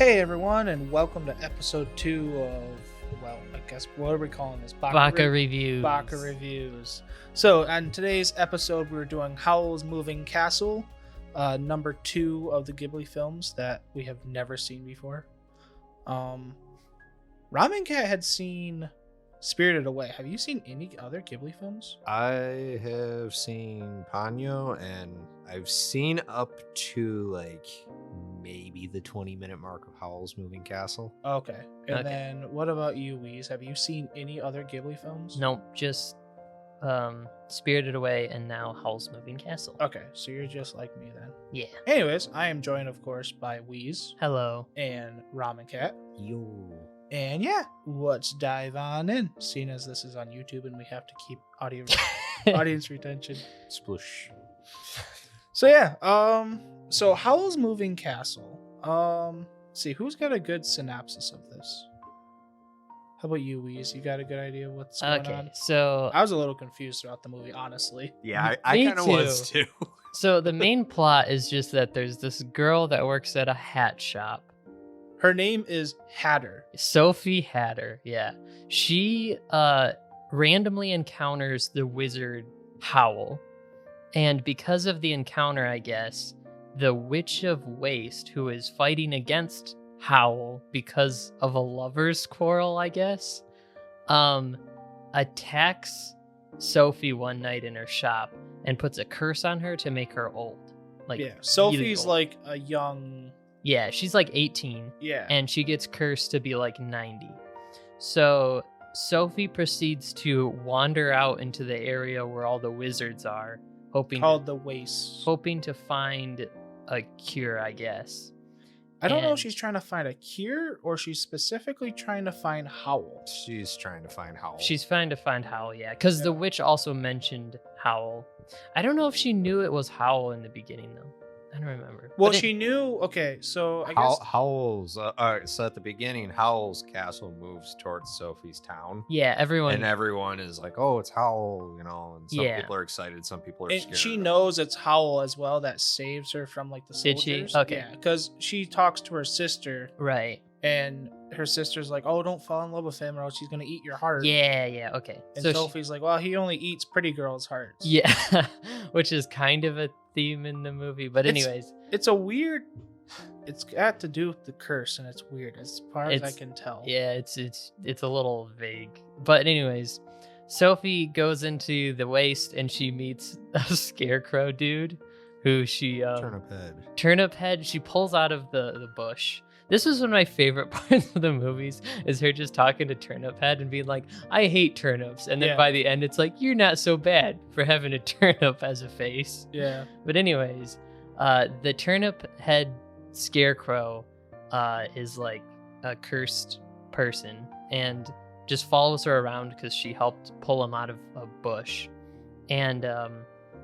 Hey everyone, and welcome to episode 2 of, well, I guess, what are we calling this? Baka Reviews. Baka Reviews. So, on today's episode, we're doing Howl's Moving Castle, number 2 of the Ghibli films that we have never seen before. Ramen Cat had seen Spirited Away. Have you seen any other Ghibli films? I have seen Ponyo, and I've seen up to like maybe the 20-minute mark of Howl's Moving Castle. Okay. And then what about you, Weez? Have you seen any other Ghibli films? Nope, just Spirited Away and now Howl's Moving Castle. Okay, so you're just like me then. Yeah. Anyways, I am joined, of course, by Weez Hello. and Ramen Cat. Yo. And yeah, let's dive on in, seeing as this is on YouTube and we have to keep audience retention. Sploosh. So yeah, so Howl's Moving Castle. See, who's got a good synopsis of this? How about you, Weez? You got a good idea of what's going on? So I was a little confused throughout the movie, honestly. Yeah, I kind of was too. So the main plot is just that there's this girl that works at a hat shop. Her name is Hatter. Sophie Hatter, yeah. She randomly encounters the wizard Howl. And because of the encounter, I guess, the Witch of Waste, who is fighting against Howl because of a lover's quarrel, I guess, attacks Sophie one night in her shop and puts a curse on her to make her old. Sophie's old. like a young... Yeah, she's like 18. Yeah. And she gets cursed to be like 90. So Sophie proceeds to wander out into the area where all the wizards are, called the Waste. hoping to find a cure, I guess. I don't know if she's trying to find a cure or she's specifically trying to find Howl. She's trying to find Howl. She's trying to find Howl, yeah. Because the witch also mentioned Howl. I don't know if she knew it was Howl in the beginning, though. I don't remember. Well, she knew. Okay, so I guess Howl's. So at the beginning, Howl's castle moves towards Sophie's town. Yeah, everyone is like, "Oh, it's Howl," you know. And some people are excited, some people are scared. And she knows it's Howl as well that saves her from like the soldiers. Did she? Okay. Yeah, because she talks to her sister. Right. And her sister's like, "Oh, don't fall in love with him, or else he's gonna eat your heart." Yeah. Okay. And Sophie's like, "Well, he only eats pretty girls' hearts." Yeah, which is kind of a theme in the movie, but anyways, it's a weird. It's got to do with the curse, and it's weird as far as I can tell. Yeah, it's a little vague, but anyways, Sophie goes into the waste and she meets a scarecrow dude, who she turnip head. She pulls out of the bush. This was one of my favorite parts of the movies, is her just talking to Turnip Head and being like, "I hate turnips." And then by the end, it's like, "You're not so bad for having a turnip as a face." Yeah. But anyways, the Turnip Head scarecrow is like a cursed person and just follows her around because she helped pull him out of a bush. And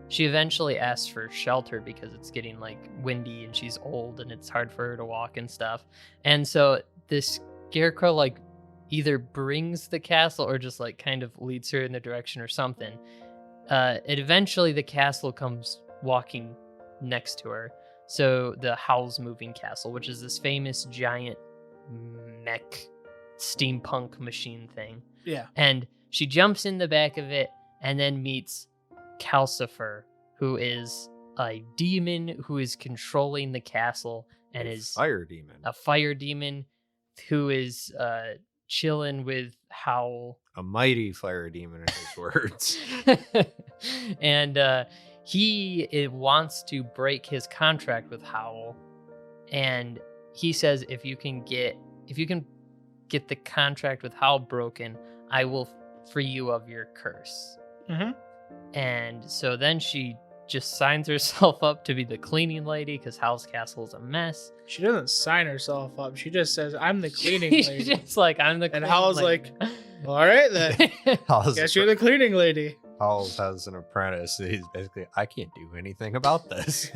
she eventually asks for shelter because it's getting like windy and she's old and it's hard for her to walk and stuff. And so this scarecrow like either brings the castle or just like kind of leads her in the direction or something. Eventually the castle comes walking next to her. So the Howl's Moving Castle, which is this famous giant mech steampunk machine thing. Yeah. And she jumps in the back of it and then meets Calcifer, who is a demon who is controlling the castle and is a fire demon who is chilling with Howl. A mighty fire demon, in his words. And he wants to break his contract with Howl, and he says if you can get the contract with Howl broken, I will free you of your curse. Mm-hmm. And so then she just signs herself up to be the cleaning lady because Howl's castle is a mess. She doesn't sign herself up. She just says, "I'm the cleaning lady." She's just like, "I'm the cleaning lady." And Howl's like, "All right then. Guess you're the cleaning lady." Howl's has an apprentice. He's basically, "I can't do anything about this."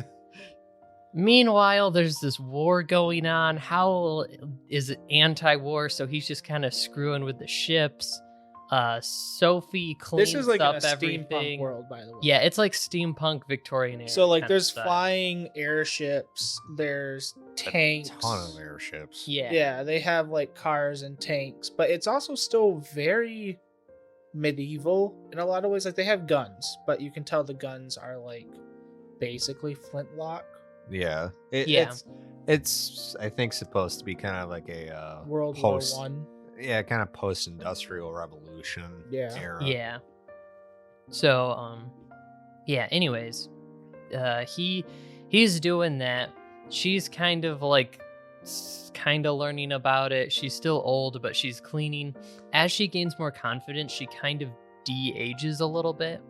Meanwhile, there's this war going on. Howl is anti-war, so he's just kind of screwing with the ships. Sophie cleans this is like up in a everything. steampunk world, by the way. Yeah, it's like steampunk Victorian era. So like kind there's of stuff. flying airships, there's tanks. A ton of airships. Yeah, they have like cars and tanks, but it's also still very medieval in a lot of ways. Like they have guns, but you can tell the guns are like basically flintlock. Yeah. Yeah. It's I think supposed to be kind of like a World post, War One. yeah, kind of post-industrial revolution era. Yeah. So yeah, anyways, he's doing that. She's kind of learning about it. She's still old, but she's cleaning. As she gains more confidence, she kind of de-ages a little bit.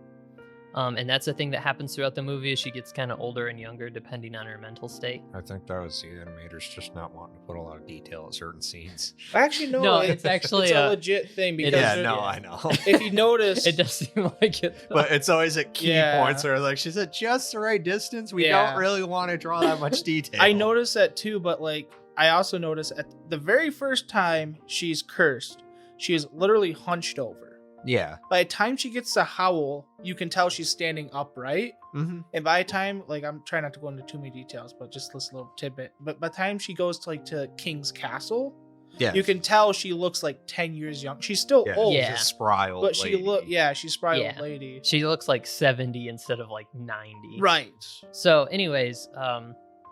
And that's the thing that happens throughout the movie is she gets kind of older and younger depending on her mental state. I think that was the animators just not wanting to put a lot of detail in certain scenes. Actually, no, No, it's actually it's a legit thing because I know. if you notice, It does seem like it, though. But it's always at key Yeah. points where like she's at just the right distance. We Yeah. don't really want to draw that much detail. I noticed that too, but like I also noticed at the very first time she's cursed, she is literally hunched over. Yeah. By the time she gets to Howl, you can tell she's standing upright. Mm-hmm. And by the time, like, I'm trying not to go into too many details, but just this little tidbit. But by the time she goes to King's Castle, Yeah. you can tell she looks like 10 years young. She's still old, Yeah. She's a spry old but lady. she's probably Yeah. old lady. She looks like 70 instead of like 90. Right. So, anyways,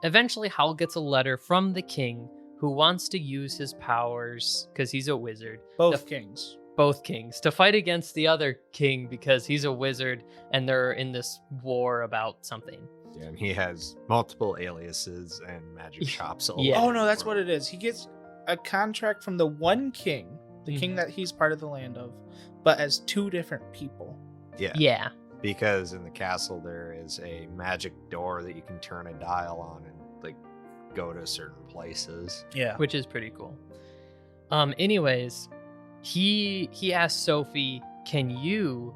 eventually Howl gets a letter from the king who wants to use his powers because he's a wizard. Both kings. Both kings to fight against the other king because he's a wizard and they're in this war about something. Yeah, and he has multiple aliases and magic shops. All Yeah. over Oh, no, the that's world. what it is. He gets a contract from the one king, the king Mhm. that he's part of the land of, but as two different people. Yeah. Yeah. Because in the castle there is a magic door that you can turn a dial on and like go to certain places. Yeah. Which is pretty cool. Anyways, he asked Sophie, "Can you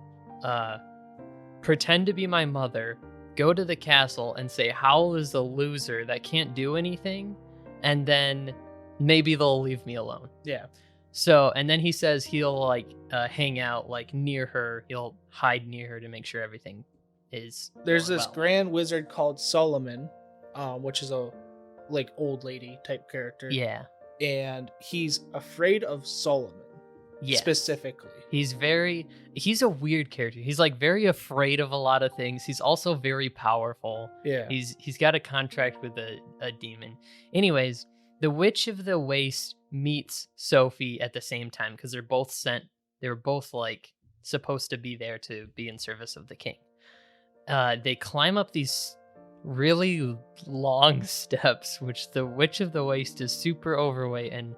pretend to be my mother, go to the castle and say Howl is a loser that can't do anything, and then maybe they'll leave me alone." Yeah. So, and then he says he'll like hang out like near her. He'll hide near her to make sure everything is. There's going this well. grand wizard called Solomon, which is a like old lady type character. Yeah. And he's afraid of Solomon Yeah. specifically. He's a weird character. He's like very afraid of a lot of things. He's also very powerful. Yeah. He's got a contract with a demon. Anyways, the Witch of the Waste meets Sophie at the same time because they're both sent. They were both like supposed to be there to be in service of the king. They climb up these really long steps, which the Witch of the Waste is super overweight and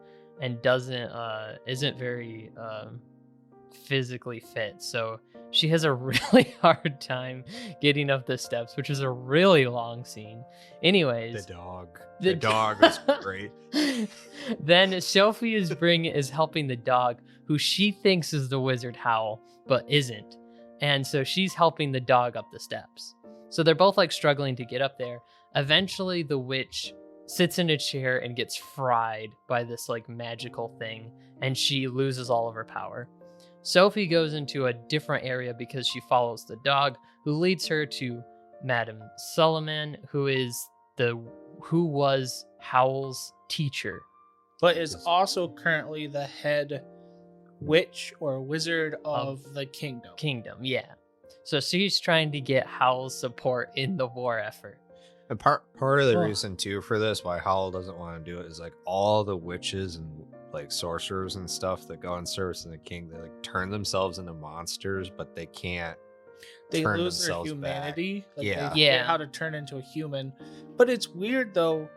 isn't very physically fit. So she has a really hard time getting up the steps, which is a really long scene. Anyways, The dog. The The dog was great. then Sophie is helping the dog, who she thinks is the wizard Howl, but isn't. And so she's helping the dog up the steps. So they're both like struggling to get up there. Eventually the witch sits in a chair and gets fried by this like magical thing, and she loses all of her power. Sophie goes into a different area because she follows the dog, who leads her to Madame Solomon, who was Howl's teacher. But is also currently the head witch or wizard of the kingdom. Yeah. So she's trying to get Howl's support in the war effort. And part of the Oh. reason too for this why Howl doesn't want to do it is like all the witches and like sorcerers and stuff that go in service of the king, they like turn themselves into monsters, but they can't They turn lose their themselves humanity. Like Yeah. they forget Yeah. how to turn into a human. But it's weird though.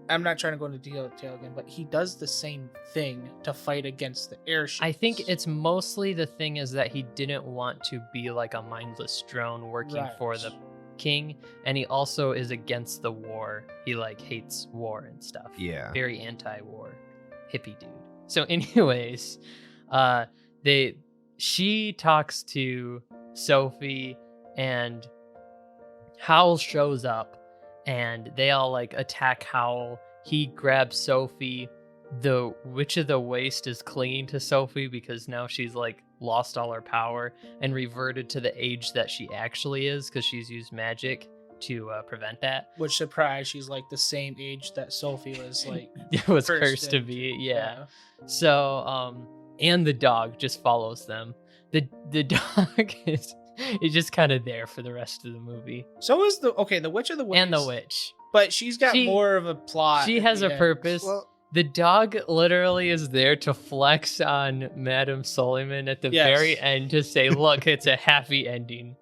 I'm not trying to go into detail again, but he does the same thing to fight against the airships. I think it's mostly the thing is that he didn't want to be like a mindless drone working Right. for the king, and he also is against the war. He like hates war and stuff. Yeah. Very anti-war hippie dude. So anyways, she talks to Sophie, and Howl shows up, and they all like attack Howl. He grabs Sophie. The Witch of the Waste is clinging to Sophie because now she's like lost all her power and reverted to the age that she actually is because she's used magic to prevent that. Which, surprise, she's like the same age that Sophie was like It was cursed to into. be, yeah. So, and the dog just follows them. The dog is just kind of there for the rest of the movie. So is the Witch of the Waste. And the witch. But she's got more of a plot. She at has the a end. purpose. Well, The dog literally is there to flex on Madame Suleiman at the very end to say, look, it's a happy ending.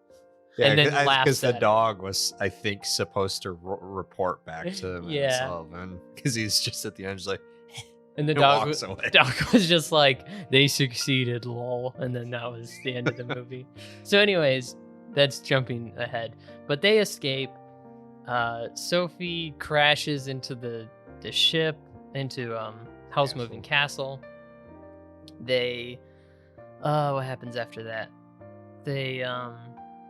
yeah, and then laughs because the at her. dog was, I think, supposed to report back to Yeah. Sullivan because he's just at the end, just like, And the and dog walks away. was just like, they succeeded, lol. And then that was the end of the movie. So anyways, that's jumping ahead. But they escape. Sophie crashes into the ship, into Howl's Moving Castle. They what happens after that? They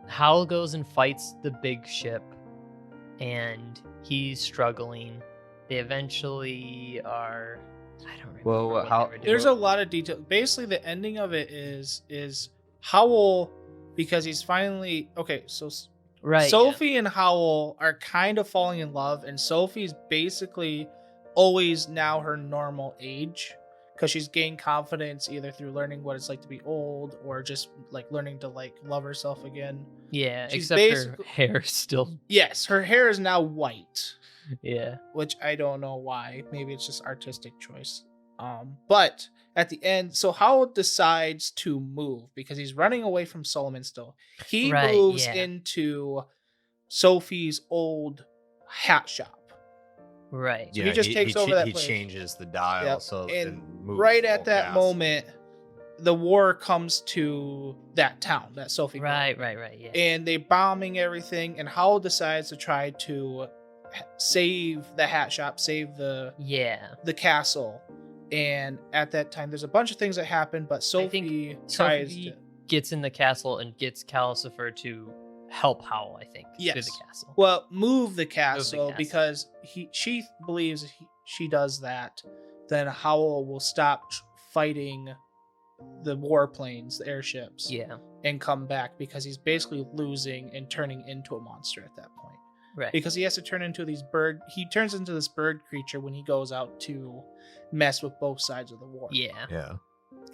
Howl goes and fights the big ship, and he's struggling. They eventually are, I don't remember. Well, what how- they were doing. There's a lot of detail. Basically, the ending of it is Howl, because he's finally so right. Sophie and Howl are kind of falling in love, and Sophie's basically always now her normal age because she's gained confidence either through learning what it's like to be old or just like learning to like love herself again. Yeah, she's except her basically- hair is still. Yes, her hair is now white, Yeah. which I don't know why. Maybe it's just artistic choice. But at the end, so Howl decides to move because he's running away from Solomon still. He Right, moves yeah. into Sophie's old hat shop. Right. he just takes over that He place. changes the dial, Yep, so and moves right the at whole that cast. moment, the war comes to that town that Sophie grew up Right. Yeah. and they bombing everything, and Howl decides to try to save the hat shop, save the Yeah. castle. And at that time there's a bunch of things that happen, but Sophie tries Sophie to gets in the castle and gets Calcifer to help Howl, I think, through Yes. the castle. move the castle castle. because she believes if she does that, then Howl will stop fighting the warplanes, the airships, Yeah. and come back because he's basically losing and turning into a monster at that point. Right. Because he has to turn into he turns into this bird creature when he goes out to mess with both sides of the war. Yeah. Yeah.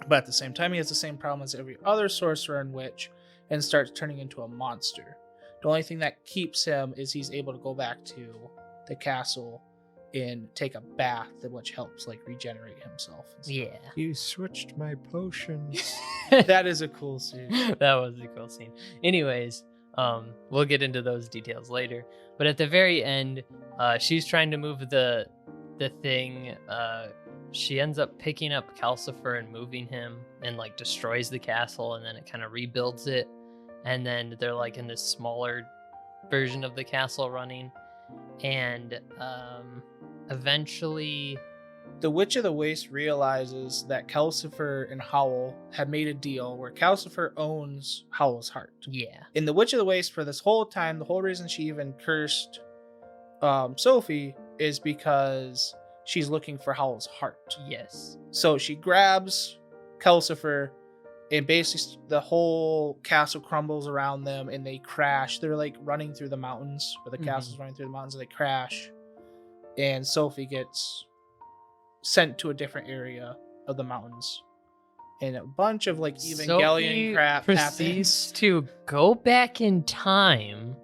But at the same time, he has the same problem as every other sorcerer and witch and starts turning into a monster. The only thing that keeps him is he's able to go back to the castle and take a bath, which helps like regenerate himself. and stuff. Yeah. You switched my potions. That is a cool scene. That was a cool scene. Anyways, we'll get into those details later. But at the very end, she's trying to move the thing. She ends up picking up Calcifer and moving him, and like destroys the castle, and then it kind of rebuilds it. And then they're like in this smaller version of the castle running, and eventually. The Witch of the Waste realizes that Calcifer and Howl had made a deal where Calcifer owns Howl's heart. Yeah. In the Witch of the Waste, for this whole time, the whole reason she even cursed Sophie is because she's looking for Howl's heart. Yes. So she grabs Calcifer, and basically the whole castle crumbles around them, and they crash. They're like running through the mountains, or the castle's running through the mountains, and they crash. And Sophie gets sent to a different area of the mountains, and a bunch of like Evangelion Sophie crap proceeds happens. to go back in time.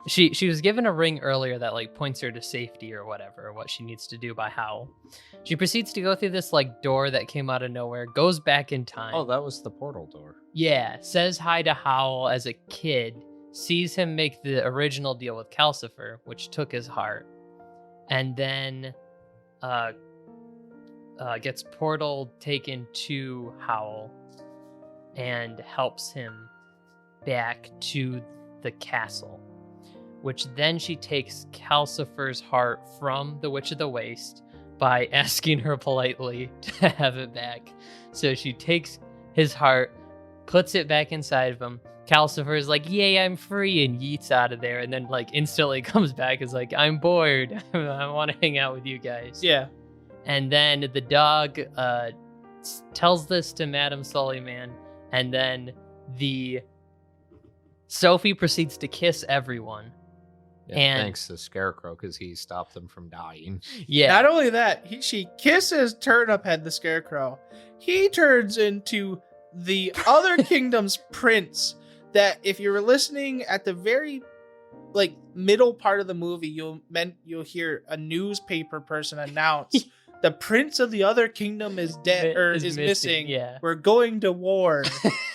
She was given a ring earlier that like points her to safety or whatever, or what she needs to do by Howl. She proceeds to go through this like door that came out of nowhere, goes back in time. Oh, that was the portal door. Yeah, says hi to Howl as a kid, sees him make the original deal with Calcifer, which took his heart, and then gets portal taken to Howl and helps him back to the castle, which then she takes Calcifer's heart from the Witch of the Waste by asking her politely to have it back. So she takes his heart, puts it back inside of him. Calcifer is like, yay, I'm free, and yeets out of there, and then like instantly comes back, is like, I'm bored. I want to hang out with you guys. Yeah. And then the dog tells this to Madame Suleiman, and then Sophie proceeds to kiss everyone Yeah, And- thanks to Scarecrow because he stopped them from dying. Yeah. Not only that, she kisses Turnip Head the Scarecrow. He turns into the other kingdom's prince. That if you were listening at the very middle part of the movie, you'll hear a newspaper person announce the prince of the other kingdom is dead or is missing. Yeah. We're going to war.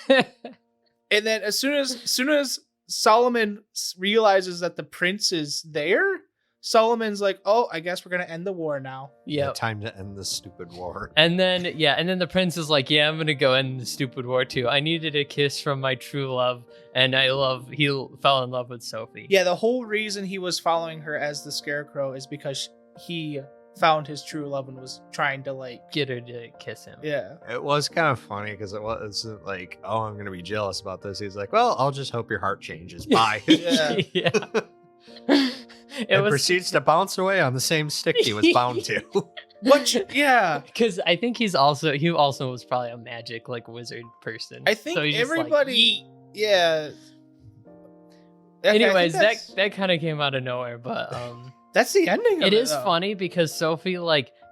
And then as soon as Solomon realizes that the prince is there, Solomon's like, "Oh, I guess we're gonna end the war now." Yeah. Time to end this stupid war. And then the prince is like, "Yeah, I'm gonna go end the stupid war too. I needed a kiss from my true love, and he fell in love with Sophie." Yeah, the whole reason he was following her as the Scarecrow is because he found his true love and was trying to get her to kiss him. Yeah. It was kind of funny because it wasn't like, oh, I'm gonna be jealous about this. He's like, well, I'll just hope your heart changes. Bye. Yeah. And proceeds to bounce away on the same stick he was bound to. Yeah. Because I think he also was probably a magic wizard person. I think so he's everybody. Yeah. Anyways, that kind of came out of nowhere, but that's the ending. It is funny because Sophie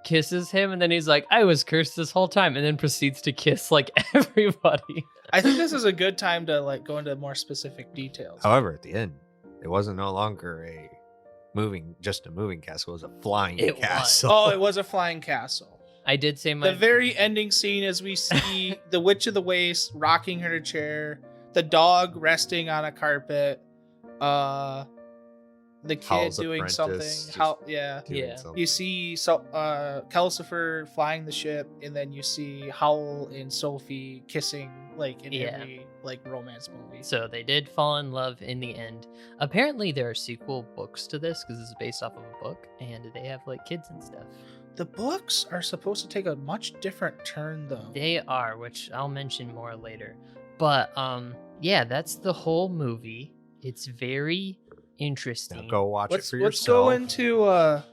kisses him, and then he's like, "I was cursed this whole time," and then proceeds to kiss everybody. I think this is a good time to go into more specific details. However, at the end, it wasn't no longer just a moving castle. It was a flying castle. Oh, it was a flying castle. I did say the very ending scene as we see the Witch of the Waste rocking her chair, the dog resting on a carpet, the kid Howl's doing apprentice something. doing something. You see Calcifer flying the ship, and then you see Howl and Sophie kissing in every romance movie. So they did fall in love in the end. Apparently there are sequel books to this because it's based off of a book, and they have kids and stuff. The books are supposed to take a much different turn though. They are, which I'll mention more later. But yeah, that's the whole movie. It's very interesting. Now go watch it for Let's yourself.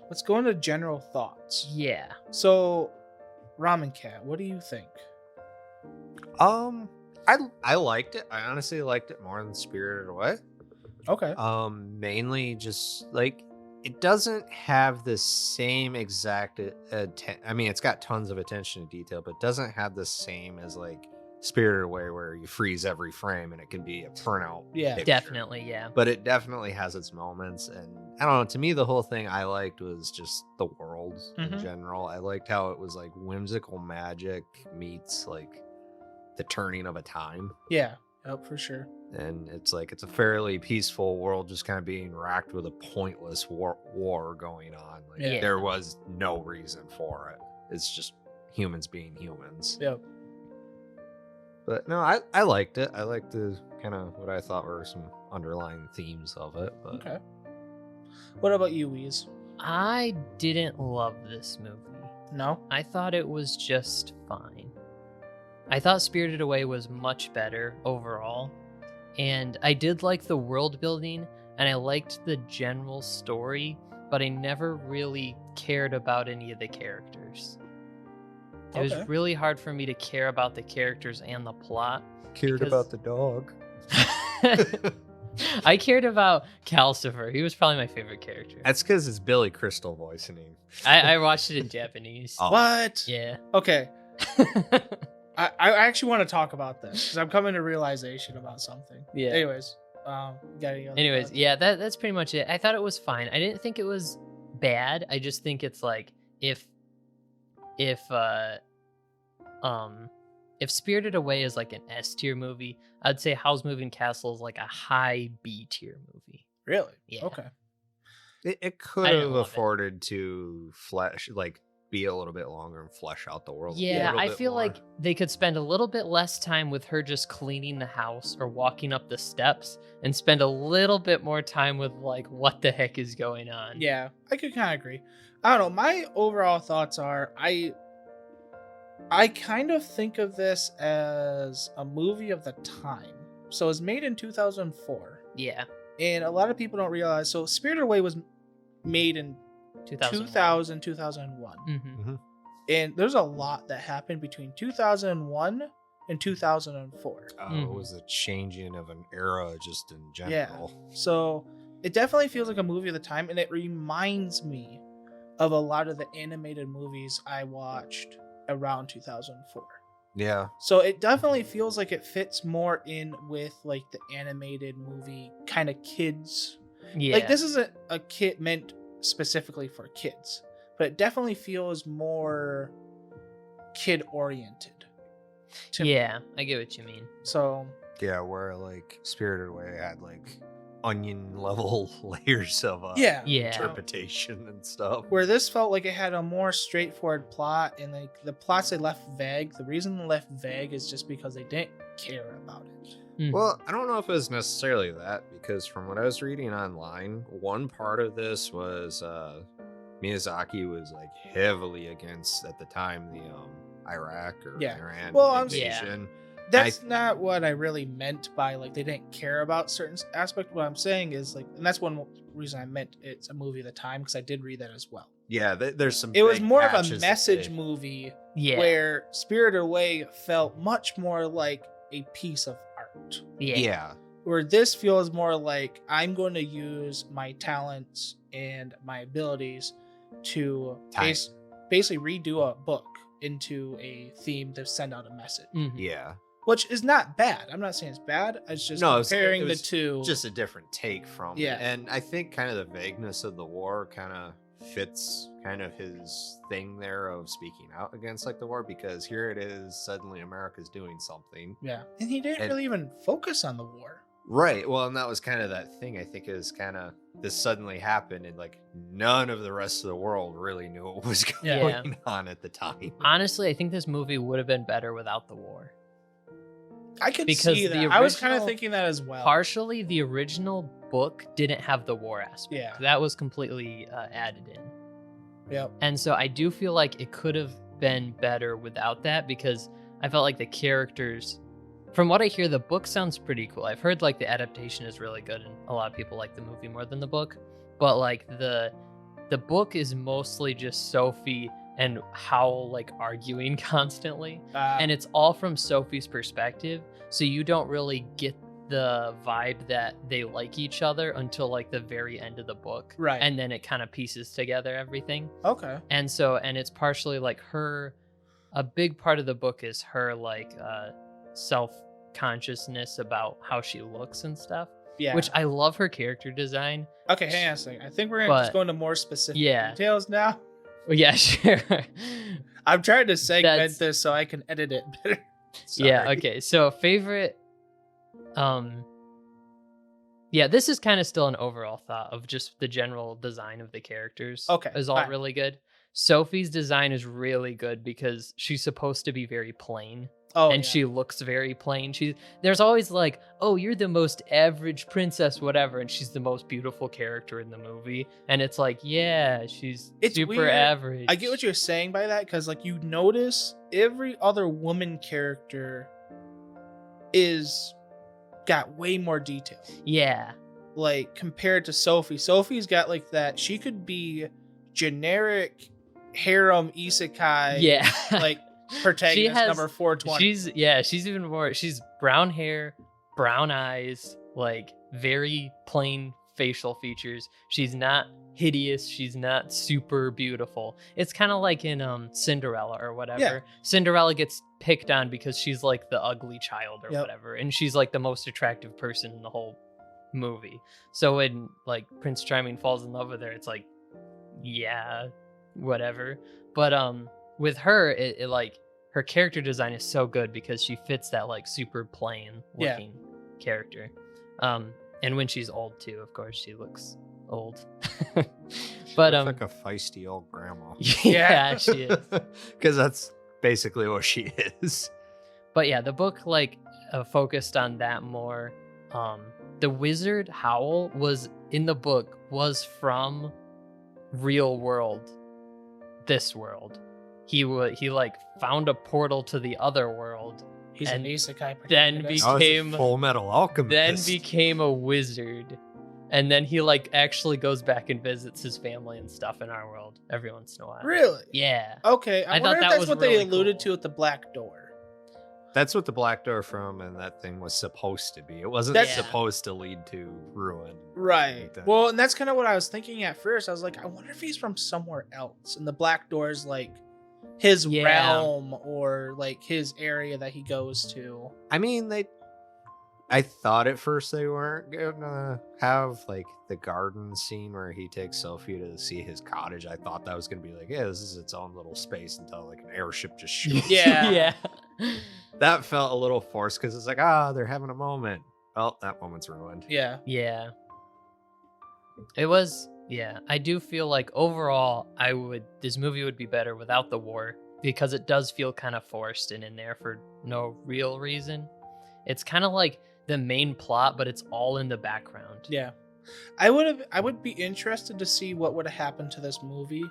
let's go into general thoughts. Yeah. So, Ramen Cat, what do you think? I liked it. I honestly liked it more than Spirited Away. Okay. Mainly just it doesn't have the same exact I mean, it's got tons of attention to detail, but it doesn't have the same as Spirited Away where you freeze every frame and it can be a printout. Yeah, picture. Definitely, yeah. But it definitely has its moments, and I don't know, to me the whole thing I liked was just the world in general. I liked how it was whimsical magic meets the turning of a time. Yeah, for sure. And it's it's a fairly peaceful world just kind of being racked with a pointless war going on. There was no reason for it. It's just humans being humans. Yep. But no, I liked it. I liked the kind of what I thought were some underlying themes of it. But okay. What about you, Weez? I didn't love this movie. No? I thought it was just fine. I thought Spirited Away was much better overall. And I did like the world building, and I liked the general story, but I never really cared about any of the characters. It was really hard for me to care about the characters and the plot. Cared about the dog. I cared about Calcifer. He was probably my favorite character. That's because it's Billy Crystal voicing him. I watched it in Japanese. Oh. What? Yeah. Okay. I actually want to talk about this because I'm coming to realization about something. Yeah. Anyways, yeah, that's pretty much it. I thought it was fine. I didn't think it was bad. I just think it's if Spirited Away is an S tier movie, I'd say Howl's Moving Castle is a high B tier movie. Really? Yeah. Okay. It could have afforded to be a little bit longer and flesh out the world. Yeah, I feel like they could spend a little bit less time with her just cleaning the house or walking up the steps and spend a little bit more time with what the heck is going on. Yeah, I could kind of agree. I don't know. My overall thoughts are I kind of think of this as a movie of the time. So it's made in 2004. Yeah. And a lot of people don't realize. So Spirited Away was made in 2001. Mm-hmm. And there's a lot that happened between 2001 and 2004. It was a changing of an era just in general. Yeah. So it definitely feels like a movie of the time, and it reminds me of a lot of the animated movies I watched around 2004. Yeah. So it definitely feels like it fits more in with like the animated movie kind of kids. Yeah. Like this isn't a kid meant specifically for kids, but it definitely feels more kid oriented. Yeah, I get what you mean. So Yeah, where like Spirited Away had like onion level layers of yeah. interpretation and stuff. Where this felt like it had a more straightforward plot, and like the plots they left vague. The reason they left vague is just because they didn't care about it. Mhm. Well, I don't know if it was necessarily that, because from what I was reading online, one part of this was Miyazaki was like heavily against at the time the Iraq or Yeah. Iran Well, I'm- invasion. That's not what I really meant by like they didn't care about certain aspect. What I'm saying is like, and that's one reason I meant it's a movie of the time, because I did read that as well. Yeah, there's some. It was big more of a patches that message they- movie Yeah. where Spirited Away felt much more like a piece of art. Yeah. Yeah, Where this feels more like I'm going to use my talents and my abilities to Time. basically redo a book into a theme to send out a message. Mhm. yeah. Which is not bad. I'm not saying it's bad. It's just No, it was- comparing it was the two. Just a different take from Yeah. it. And I think kind of the vagueness of the war kind of fits kind of his thing there of speaking out against like the war, because here it is, suddenly America's doing something. Yeah. And he didn't And- really even focus on the war. Right. Well, and that was kind of that thing, I think, is kind of this suddenly happened, and like none of the rest of the world really knew what was Yeah. going on at the time. Honestly, I think this movie would have been better without the war. I could Because see the that. I was kind of original- thinking that as well. Partially, the original book didn't have the war aspect. Yeah. That was completely added in. Yep. And so I do feel like it could have been better without that, because I felt like the characters, from what I hear, the book sounds pretty cool. I've heard like the adaptation is really good, and a lot of people like the movie more than the book. But like the book is mostly just Sophie and Howl like arguing constantly, and it's all from Sophie's perspective, so you don't really get the vibe that they like each other until like the very end of the book. Right. And then it kind of pieces together everything. Okay. And so, and it's partially like her, a big part of the book is her like self-consciousness about how she looks and stuff, Yeah. which I love her character design. Okay, hang on a second. I think we're gonna just But- go into more specific Yeah. details now. Well, yeah, sure. I'm trying to segment That's- this so I can edit it better. Yeah, Sorry. okay. So favorite yeah, this is kind of still an overall thought of just the general design of the characters. Okay, Is all fine. really good. Sophie's design is really good because she's supposed to be very plain. Oh, And yeah. she looks very plain. There's always like, oh, you're the most average princess, whatever, and she's the most beautiful character in the movie. And it's like, yeah, she's It's super weird. average. I get what you're saying by that, because like you notice every other woman character is got way more detail. Yeah. Like compared to Sophie. Sophie's got like that. She could be generic harem isekai. Yeah. Like protagonist has- number 420. She's even more, she's brown hair, brown eyes, like very plain facial features. She's not hideous, she's not super beautiful. It's kind of like in Cinderella or whatever. Yeah. Cinderella gets picked on because she's like the ugly child or Yep. whatever, and she's like the most attractive person in the whole movie. So when like Prince Charming falls in love with her, it's like, yeah, whatever. But with her, it like her character design is so good because she fits that like super plain Yeah. looking character. And when she's old too, of course, she looks old. But Looks like a feisty old grandma. yeah, she is. Because that's basically what she is. But yeah, the book like focused on that more. The wizard Howl was in the book was from real world, this world. He like found a portal to the other world, He's and an isekai then protagonist. I was a Became- Full Metal Alchemist. then became a wizard, and then he like actually goes back and visits his family and stuff in our world every once in a while. Really? Yeah. Okay. I I thought wonder if that that's was what they really alluded cool. to at the Black Door. That's what the Black Door from and that thing was supposed to be. It wasn't That's- supposed to lead to ruin. Right. Like that. Well, and that's kind of what I was thinking at first. I was like, I wonder if he's from somewhere else, and the Black Door's like his Yeah. realm or like his area that he goes to. I mean, I thought at first they weren't gonna have like the garden scene where he takes Sophie to see his cottage. I thought that was gonna be like, yeah, this is its own little space until like an airship just shoots. Yeah. Yeah. That felt a little forced because it's like, they're having a moment. Well, that moment's ruined. Yeah. Yeah. It was, yeah. I do feel like overall this movie would be better without the war because it does feel kind of forced and in there for no real reason. It's kind of like the main plot, but it's all in the background. Yeah. I would be interested to see what would have happened to this movie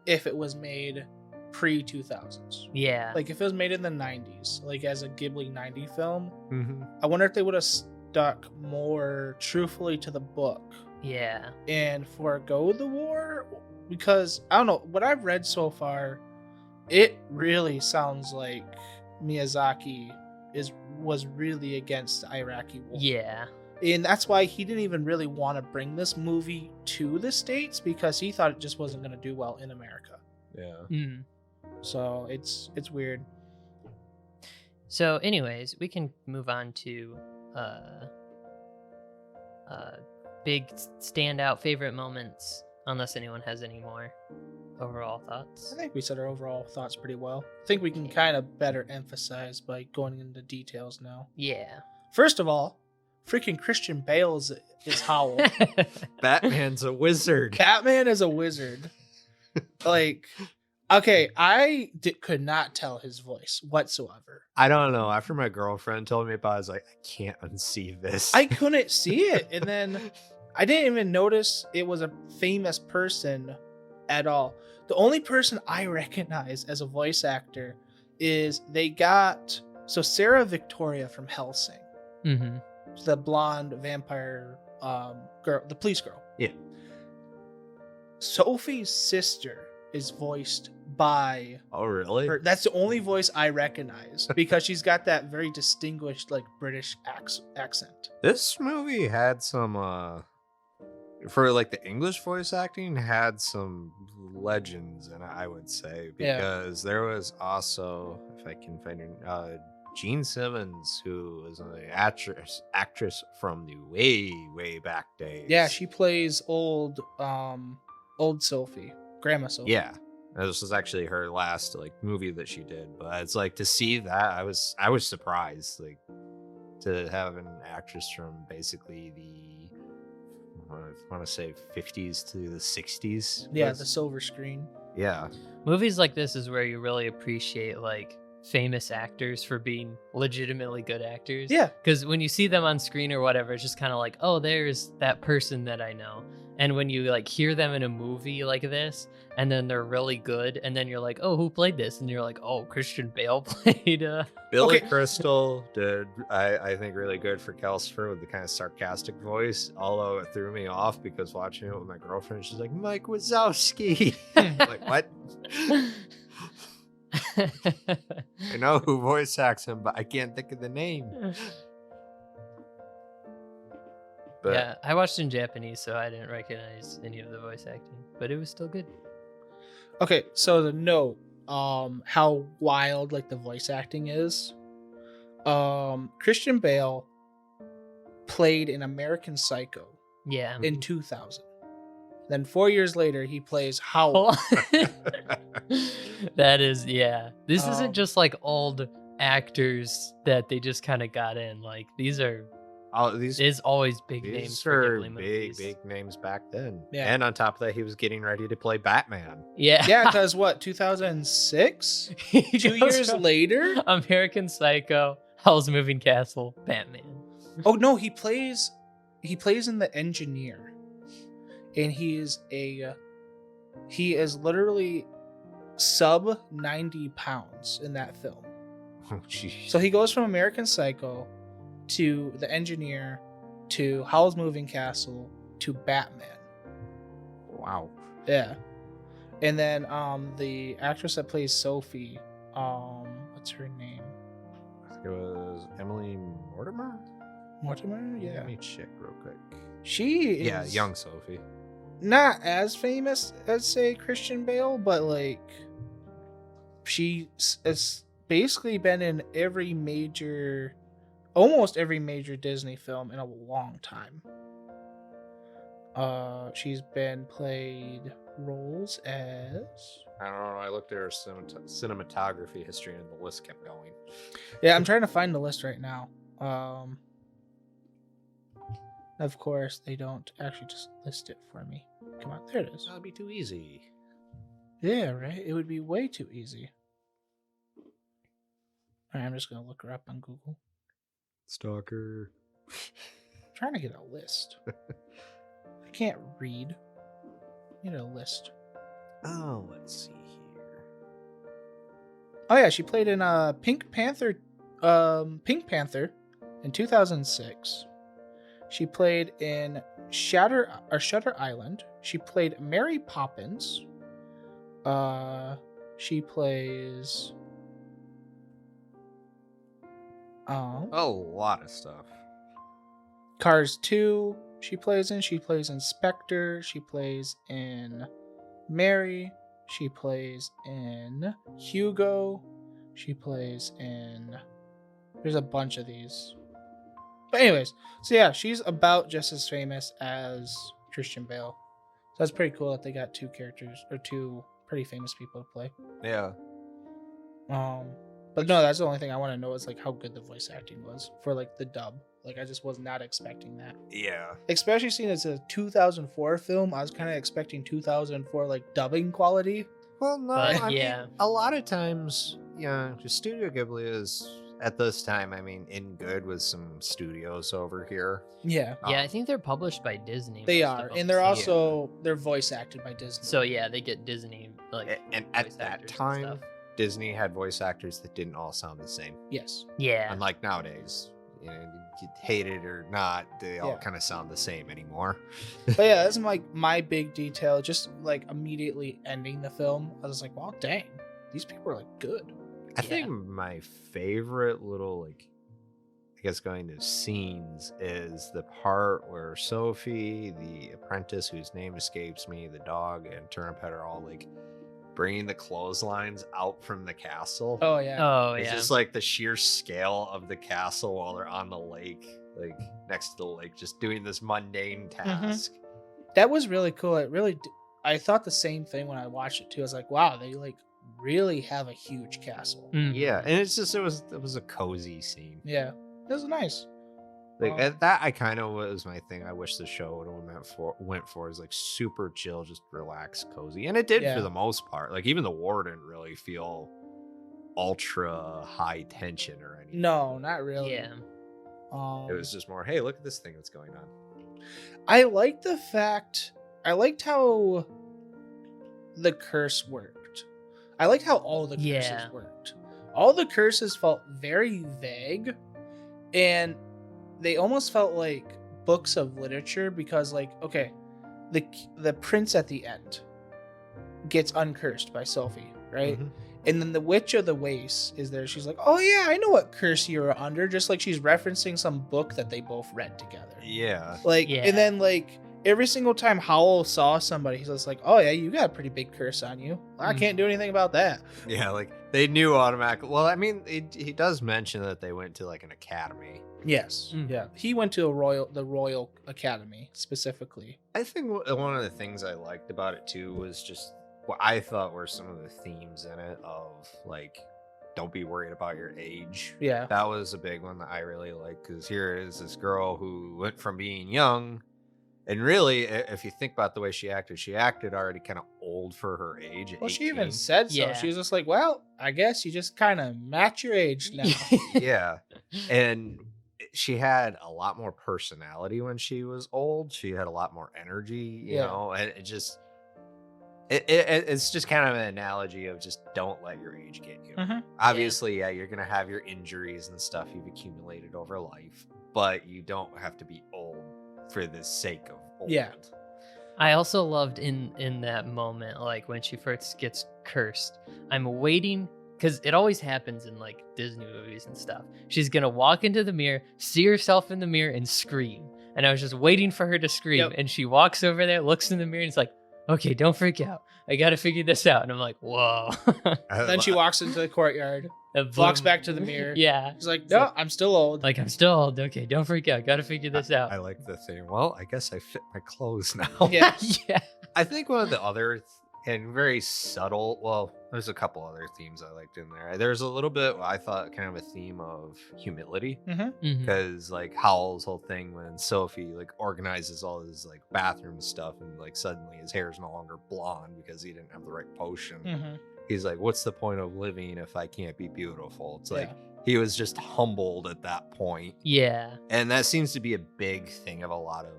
if it was made pre-2000s. Yeah. Like if it was made in the 90s, like as a Ghibli 90 film, Mm-hmm. I wonder if they would have stuck more truthfully to the book Yeah. and forego the war, because I don't know, what I've read so far, it really sounds like Miyazaki was really against the Iraqi war. Yeah. And that's why he didn't even really want to bring this movie to the States, because he thought it just wasn't going to do well in America. Yeah. Mm. So it's weird. So, anyways, we can move on to big standout favorite moments, unless anyone has any more overall thoughts. I think we said our overall thoughts pretty well. I think we can kind of better emphasize by going into details now. Yeah. First of all, freaking Christian Bale is Howl. Batman's a wizard. Batman is a wizard. Like, okay, could not tell his voice whatsoever. I don't know. After my girlfriend told me about it, I was like, I can't unsee this. I couldn't see it. And then I didn't even notice it was a famous person at all. The only person I recognize as a voice actor is Sarah Victoria from Hellsing. Mm-hmm. The blonde vampire girl, the police girl. Yeah. Sophie's sister is voiced by Oh, really? her. That's the only voice I recognize because she's got that very distinguished like British accent. This movie had some for like the English voice acting had some legends, and I would say, Yeah. because there was also, if I can find her, Gene Simmons, who was an actress from the way back days. Yeah, she plays old Sophie, Grandma Sophie. Yeah, this was actually her last like movie that she did. But it's like to see that, I was surprised, like to have an actress from basically the, I want to say 50s to the 60s. Yeah, the silver screen. Yeah. Movies like this is where you really appreciate like famous actors for being legitimately good actors. Yeah. Because when you see them on screen or whatever, it's just kind of like, oh, there's that person that I know. And when you like hear them in a movie like this, and then they're really good, and then you're like, oh, who played this? And you're like, oh, Christian Bale played. Billy Okay. Crystal did, I think, really good for Calcifer with the kind of sarcastic voice, although it threw me off because watching it with my girlfriend, she's like, Mike Wazowski. I'm like, what? I know who voice acts him, but I can't think of the name. But Yeah, I watched in Japanese, so I didn't recognize any of the voice acting, but it was still good. Okay, so the note, how wild like the voice acting is. Christian Bale played in American Psycho Yeah. in 2000. Then 4 years later, he plays Howl. That is, yeah. This Um, isn't just like old actors that they just kind of got in. Like these is always big names these for are Ghibli movies. big names back then. Yeah. And on top of that, he was getting ready to play Batman. Yeah. Yeah, because what, 2006? He 2 goes years from later? American Psycho, Howl's Moving Castle, Batman. Oh no, he plays in The Engineer. And he is literally sub 90 pounds in that film. Oh, jeez. So he goes from American Psycho to The Engineer to Howl's Moving Castle to Batman. Wow. Yeah. And then the actress that plays Sophie, what's her name? I It was Emily Mortimer. Mortimer, yeah. Let me check real quick. She is Yeah, young Sophie. not as famous as say Christian Bale, but like she has basically been in almost every major Disney film in a long time. She's been played roles as I don't know. I looked at her cinematography history, and the list kept going. yeah, I'm trying to find the list right now. Of course, they don't actually just list it for me. Come on, there it is. That'd be too easy. Yeah, right? It would be way too easy. Alright, I'm just gonna look her up on Google. Stalker. I'm trying to get a list. I can't read. I need a list. Oh, let's see here. Oh yeah, she played in Pink Panther in 2006. She played in Shutter Island. She played Mary Poppins. She plays A lot of stuff. Cars 2. She plays in Spectre. She plays in Mary. She plays in Hugo. She plays in there's a bunch of these. But anyways, so yeah, she's about just as famous as Christian Bale. So that's pretty cool that they got two pretty famous people to play. Yeah. But no, that's the only thing I want to know is like how good the voice acting was for like the dub. Like I just was not expecting that. Yeah. Especially seeing it's a 2004 film, I was kind of expecting 2004 like dubbing quality. Well, no, But, I yeah. mean, a lot of times, just Studio Ghibli is at this time. I mean, in good with some studios over here. Yeah, Yeah, I think they're published by Disney. they most of are, them, and they're so- also they're voice acted by Disney. So yeah, they get Disney like. And voice at that actors and time, stuff. Disney had voice actors that didn't all sound the same. Yes. Yeah. Unlike nowadays, you hate it or not, they all Yeah. kind of sound the same anymore. But yeah, that's like my big detail. Just like immediately ending the film, I was like, "Well, dang, these people are like good." I think my favorite little, like, I guess going to scenes is the part where Sophie, the apprentice whose name escapes me, the dog, and Turniphead are all like bringing the clotheslines out from the castle. Oh yeah. Oh It's yeah. just like the sheer scale of the castle while they're on the lake, like next to the lake, just doing this mundane task. That was really cool. I thought the same thing when I watched it too. I was like, wow, they like really have a huge castle. Mhm. Yeah, and it was a cozy scene. Yeah, it was nice. Like Um, and that I kind of was my thing. I wish the show would have went for is like super chill, just relaxed, cozy, and it did Yeah. for the most part. Like even the war didn't really feel ultra high tension or anything. No, not really. Yeah. It was just more, hey, look at this thing that's going on. I liked how the curse worked. I liked how all the curses Yeah. worked. All the curses felt very vague, and they almost felt like books of literature because, like, okay, the prince at the end gets uncursed by Sophie, right? Mhm. And then the Witch of the Waste is there. She's like, oh yeah, I know what curse you're under. Just like she's referencing some book that they both read together. Yeah. Like, Yeah. and then like every single time Howl saw somebody, he's just like, oh yeah, you got a pretty big curse on you. I Mhm. can't do anything about that. Yeah, like they knew automatically. Well, I mean, he does mention that they went to like an academy. Yes. Mm. Yeah. He went to the Royal Academy specifically. I think one of the things I liked about it too was just what I thought were some of the themes in it of like, don't be worried about your age. Yeah. That was a big one that I really liked because here is this girl who went from being young, and really, if you think about the way she acted already kind of old for her age. At Well, she 18. even said so. Yeah. She was just like, well, I guess you just kind of match your age now. Yeah, and she had a lot more personality when she was old. She had a lot more energy, you Yeah. know, and it just it's just kind of an analogy of just don't let your age get you. Mhm. Obviously, yeah, you're gonna have your injuries and stuff you've accumulated over life, but you don't have to be old for the sake of old. Yeah. I also loved in that moment, like when she first gets cursed. I'm waiting because it always happens in like Disney movies and stuff. She's gonna walk into the mirror, see herself in the mirror, and scream. And I was just waiting for her to scream. Yep. And she walks over there, looks in the mirror, and it's like, okay, don't freak out. I gotta figure this out. And I'm like, whoa. Then she walks into the courtyard, And walks boom. back to the mirror. Yeah. She's like, no, I'm still old. Like, I'm still old. Okay, don't freak out. Gotta figure this out. I like the thing. Well, I guess I fit my clothes now. Yeah. Yeah. I think one of the other and very subtle, well, there's a couple other themes I liked in there. There's a little bit, I thought, kind of a theme of humility. Mhm. Because like Howl's whole thing when Sophie like organizes all his like bathroom stuff and like suddenly his hair is no longer blonde because he didn't have the right potion. Mhm. He's like, what's the point of living if I can't be beautiful? It's like Yeah. he was just humbled at that point. Yeah. And that seems to be a big thing of a lot of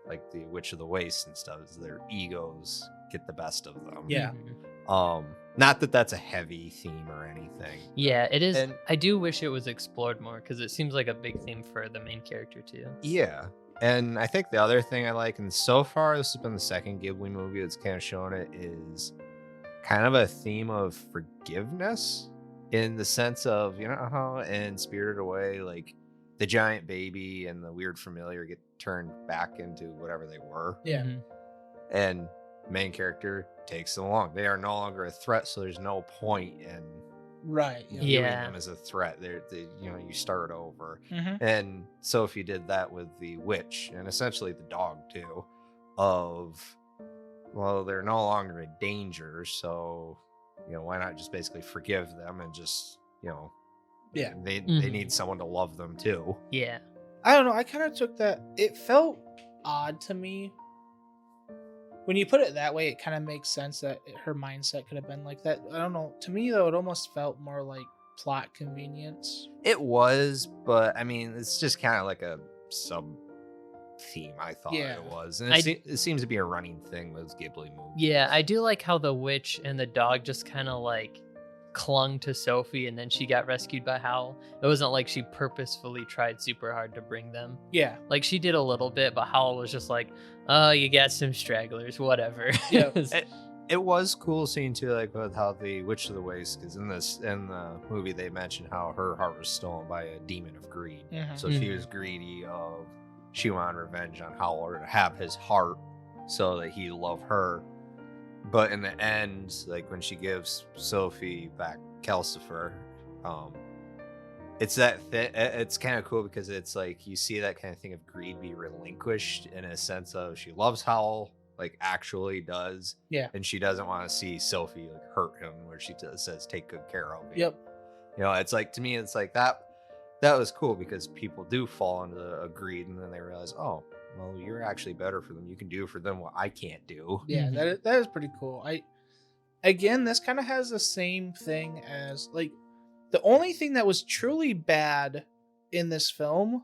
like the Witch of the Waste and stuff, is their egos get the best of them. Yeah. Mhm. Not that that's a heavy theme or anything. Yeah, it is. And- I do wish it was explored more because it seems like a big theme for the main character too. Yeah. And I think the other thing I like, and so far this has been the second Ghibli movie that's kind of shown it, is kind of a theme of forgiveness, in the sense of, you know how in Spirited Away, like the giant baby and the weird familiar get turned back into whatever they were, Yeah. Mhm. and main character takes them along. They are no longer a threat, so there's no point in Right. viewing Yeah. them as a threat. They you start over. Mhm. And Sophie did that with the witch and essentially the dog too, of, well, they're no longer in danger, so why not just basically forgive them and just Yeah. they Mhm. need someone to love them too. Yeah. I don't know. I kind of took that. It felt odd to me. When you put it that way, it kind of makes sense that her mindset could have been like that. I don't know. To me, though, it almost felt more like plot convenience. It was, but I mean, it's just kind of like a sub theme, I thought Yeah. it was. And it seems to be a running thing with Ghibli movies. Yeah, I do like how the witch and the dog just kind of like clung to Sophie and then she got rescued by Howl. It wasn't like she purposefully tried super hard to bring them. Yeah. Like she did a little bit, but Howl was just like, oh, you got some stragglers, whatever. Yeah. It was cool seeing too, like with how the Witch of the Waste, because in the movie they mentioned how her heart was stolen by a demon of greed. Mhm. So she was greedy of, she wanted revenge on Howl, or to have his heart so that he loved her. But in the end, like when she gives Sophie back Calcifer, it's that it's kind of cool because it's like you see that kind of thing of greed be relinquished in a sense of she loves Howl, like actually does. Yeah. And she doesn't want to see Sophie like hurt him, where she says take good care of him. Yep. It's like, to me, it's like that was cool because people do fall into a greed and then they realize, oh, well, you're actually better for them. You can do for them what I can't do. Yeah. Mhm. That is pretty cool. Again, this kind of has the same thing as like the only thing that was truly bad in this film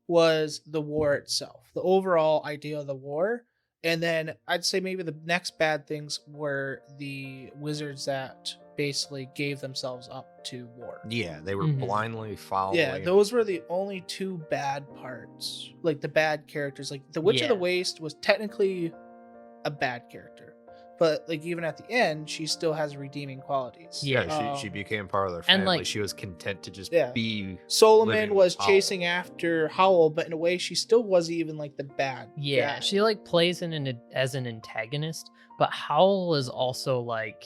was the war itself, the overall idea of the war. And then I'd say maybe the next bad things were the wizards that basically gave themselves up to war. Yeah, they were Mhm. blindly following. Yeah, those were the only two bad parts. Like the bad characters. Like the Witch of the Yeah. Waste was technically a bad character. But like even at the end, she still has redeeming qualities. Yeah. she became part of their And, family. like- she was content to just Yeah. be. Solomon living was with chasing after Howl, but in a way she still wasn't even like the bad Yeah, guy. she like plays as an antagonist, but Howl is also like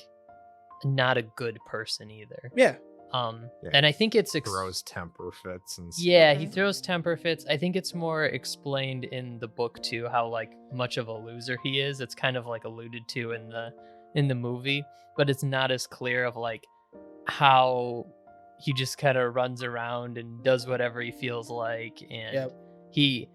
not a good person either. Yeah. Yeah. And I think it's Throws temper fits and stuff. yeah, he throws temper fits. I think it's more explained in the book too, how like much of a loser he is. It's kind of like alluded to in the movie, but it's not as clear of like how he just kind of runs around and does whatever he feels like, and Yep. he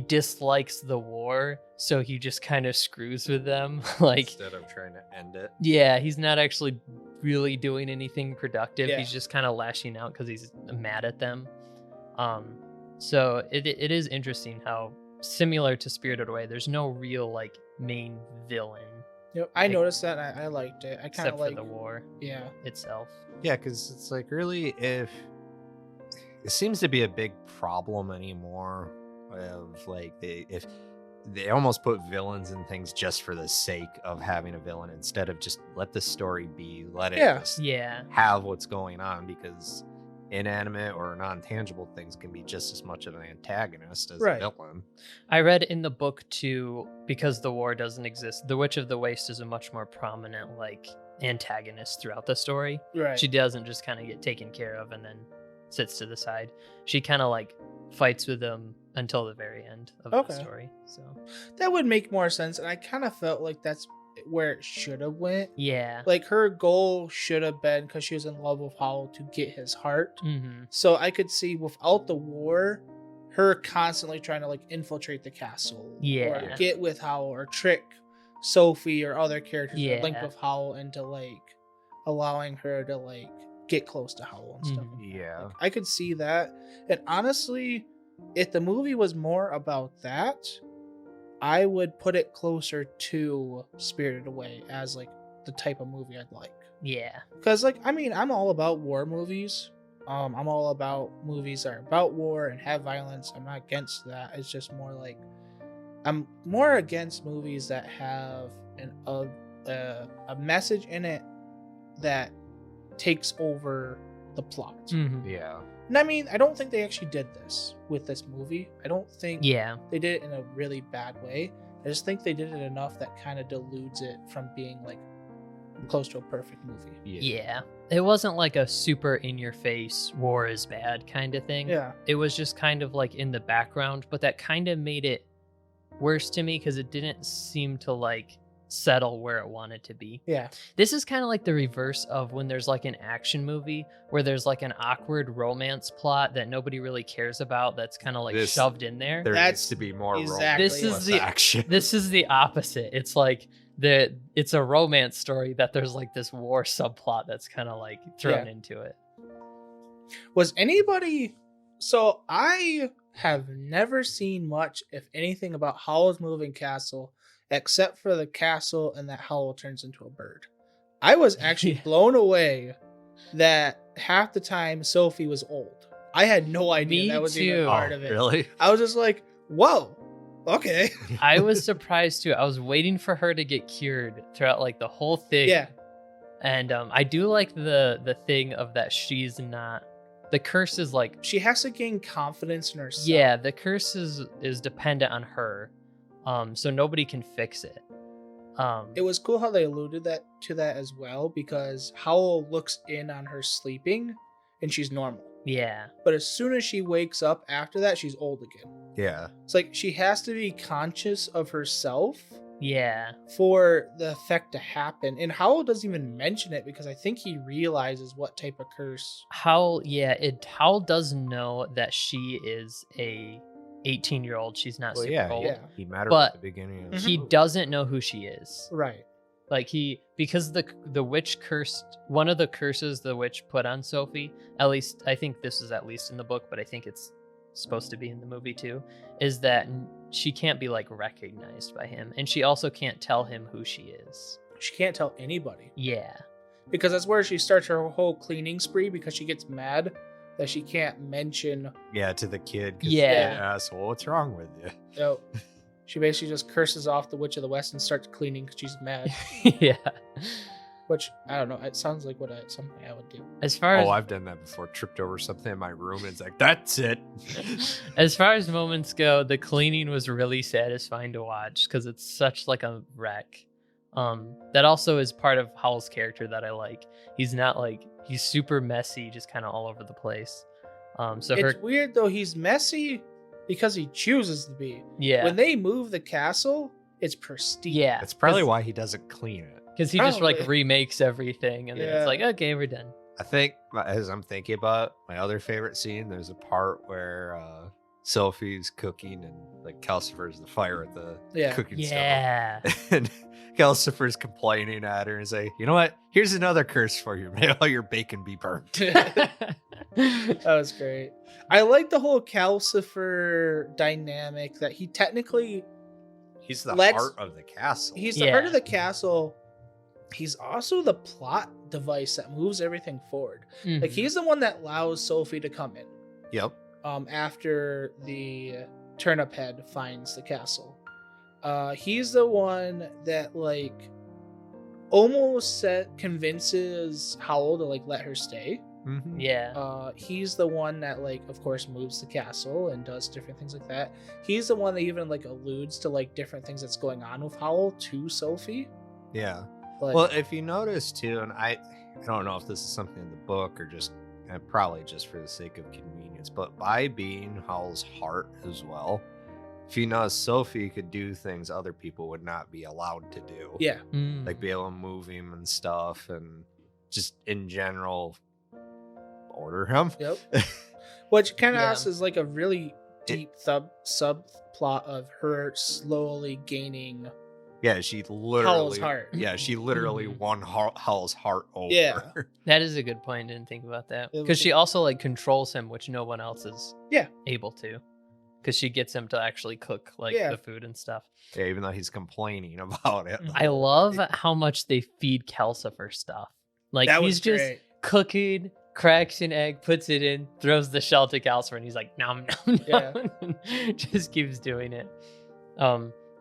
dislikes the war, so he just kind of screws with them. Like, Instead of trying to end it. yeah, he's not actually really doing anything productive. Yeah. He's just kind of lashing out because he's mad at them. So it is interesting how similar to Spirited Away, there's no real like main villain I noticed that and I liked it. I kind except of for like the war yeah. itself. Yeah, because it's like really, if it seems to be a big problem anymore of like if they almost put villains in things just for the sake of having a villain instead of just let the story be, let it just Yeah. have what's going on, because inanimate or non-tangible things can be just as much of an antagonist as a villain. I read in the book too, because the war doesn't exist, the Witch of the Waste is a much more prominent like antagonist throughout the story. Right. She doesn't just kind of get taken care of and then sits to the side. She kind of like fights with them until the very end of the story. So that would make more sense, and I kind of felt like that's where it should have went. Yeah. Like her goal should have been, because she was in love with Howl, to get his heart. Mm-hmm. So I could see without the war, her constantly trying to like infiltrate the castle, or get with Howl, or trick Sophie or other characters that link with Howl into like allowing her to like get close to Howl and stuff. Yeah. Like, I could see that. And honestly, if the movie was more about that, I would put it closer to Spirited Away as like the type of movie I'd like. Yeah. Because like, I mean, I'm all about war movies. I'm all about movies that are about war and have violence. I'm not against that. It's just more like I'm more against movies that have a message in it that takes over the plot. Mm-hmm. Yeah. And I mean, I don't think they actually did this with this movie. I don't think they did it in a really bad way. I just think they did it enough that kind of deludes it from being like close to a perfect movie. Yeah. It wasn't like a super in your face war is bad kind of thing. Yeah. It was just kind of like in the background, but that kind of made it worse to me because it didn't seem to like settle where it wanted to be. Yeah. This is kind of like the reverse of when there's like an action movie where there's like an awkward romance plot that nobody really cares about that's kind of like shoved in there. There needs to be more exactly romance. This is the action. This is the opposite. It's like it's a romance story that there's like this war subplot that's kind of like thrown into it. Was anybody... So I have never seen much, if anything, about Howl's Moving Castle, except for the castle and that Howl turns into a bird. I was actually blown away that half the time Sophie was old. I had no idea that was even part of it. Really? I was just like, whoa, okay. I was surprised too. I was waiting for her to get cured throughout like the whole thing. Yeah. And I do like the thing of that she's not... The curse is like... She has to gain confidence in herself. Yeah, the curse is dependent on her. So nobody can fix it. It was cool how they alluded to that as well, because Howl looks in on her sleeping and she's normal. Yeah. But as soon as she wakes up after that, she's old again. Yeah. It's like she has to be conscious of herself. Yeah. For the effect to happen. And Howl doesn't even mention it because I think he realizes what type of curse. Howl does know that she is a 18-year-old. She's not super old. Yeah. He met her But at the beginning of the he movie. doesn't know who she is. Right. Like because the witch cursed, one of the curses the witch put on Sophie, at least I think this is at least in the book, but I think it's supposed to be in the movie too, is that she can't be like recognized by him, and she also can't tell him who she is. She can't tell anybody. Yeah. Because that's where she starts her whole cleaning spree, because she gets mad that she can't mention. Yeah, to the kid. Yeah. Asshole, what's wrong with you? So she basically just curses off the Witch of the West and starts cleaning because she's mad. Yeah. Which, I don't know, it sounds like something I would do. As far as I've done that before. Tripped over something in my room and it's like, that's it. As far as moments go, the cleaning was really satisfying to watch because it's such like a wreck. That also is part of Howl's character that I like. He's not like, he's super messy, just kind of all over the place. It's weird though, he's messy because he chooses to be. Yeah. When they move the castle, it's pristine. Yeah. That's probably why he doesn't clean it. Because he just like remakes everything and then it's like, okay, we're done. I think as I'm thinking about my other favorite scene, there's a part where Sophie's cooking and like Calcifer's the fire at the cooking stove. And Calcifer's complaining at her and say, you know what? Here's another curse for you. May all your bacon be burnt. That was great. I like the whole Calcifer dynamic that he technically... He's the heart of the castle. He's the heart of the castle. He's also the plot device that moves everything forward. Mm-hmm. Like, he's the one that allows Sophie to come in. Yep. After the turnip head finds the castle. He's the one that like almost convinces Howl to like let her stay. Mhm. Yeah. He's the one that like of course moves the castle and does different things like that. He's the one that even like alludes to like different things that's going on with Howl to Sophie. Yeah. Like, Well, if you notice too, and I don't know if this is something in the book or just probably just for the sake of convenience, but by being Howl's heart as well, if you notice, Sophie could do things other people would not be allowed to do. yeah, Like be able to move him and stuff, and just in general order him. yep. Which kind of Yeah. also is like a really deep subplot of her slowly gaining. Yeah, she literally. Howl's heart. Yeah, she literally Mhm. won Howl's heart over. Yeah. That is a good point. Didn't think about that. It Because was- she also like controls him, which no one else is Yeah. able to. Because she gets him to actually cook like Yeah. the food and stuff. Yeah, even though he's complaining about it. Mhm. I love how much they feed Calcifer stuff. Like That he's was just great. cooking, cracks an egg, puts it in, throws the shell to Calcifer, and he's like, nom nom Yeah. nom, and just keeps doing it.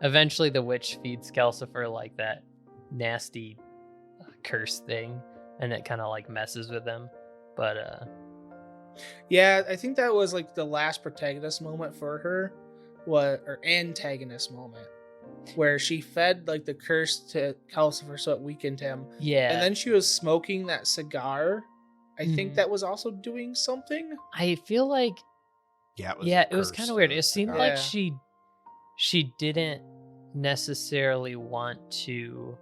Eventually the witch feeds Calcifer like that nasty curse thing, and it kind of like messes with him. But Yeah, I think that was like the last protagonist moment for her, or antagonist moment, where she fed like the curse to Calcifer so it weakened him, yeah, and then she was smoking that cigar. I think Mhm. that was also doing something. I feel like Yeah, it was kind of weird. It seemed like Yeah. she didn't necessarily want to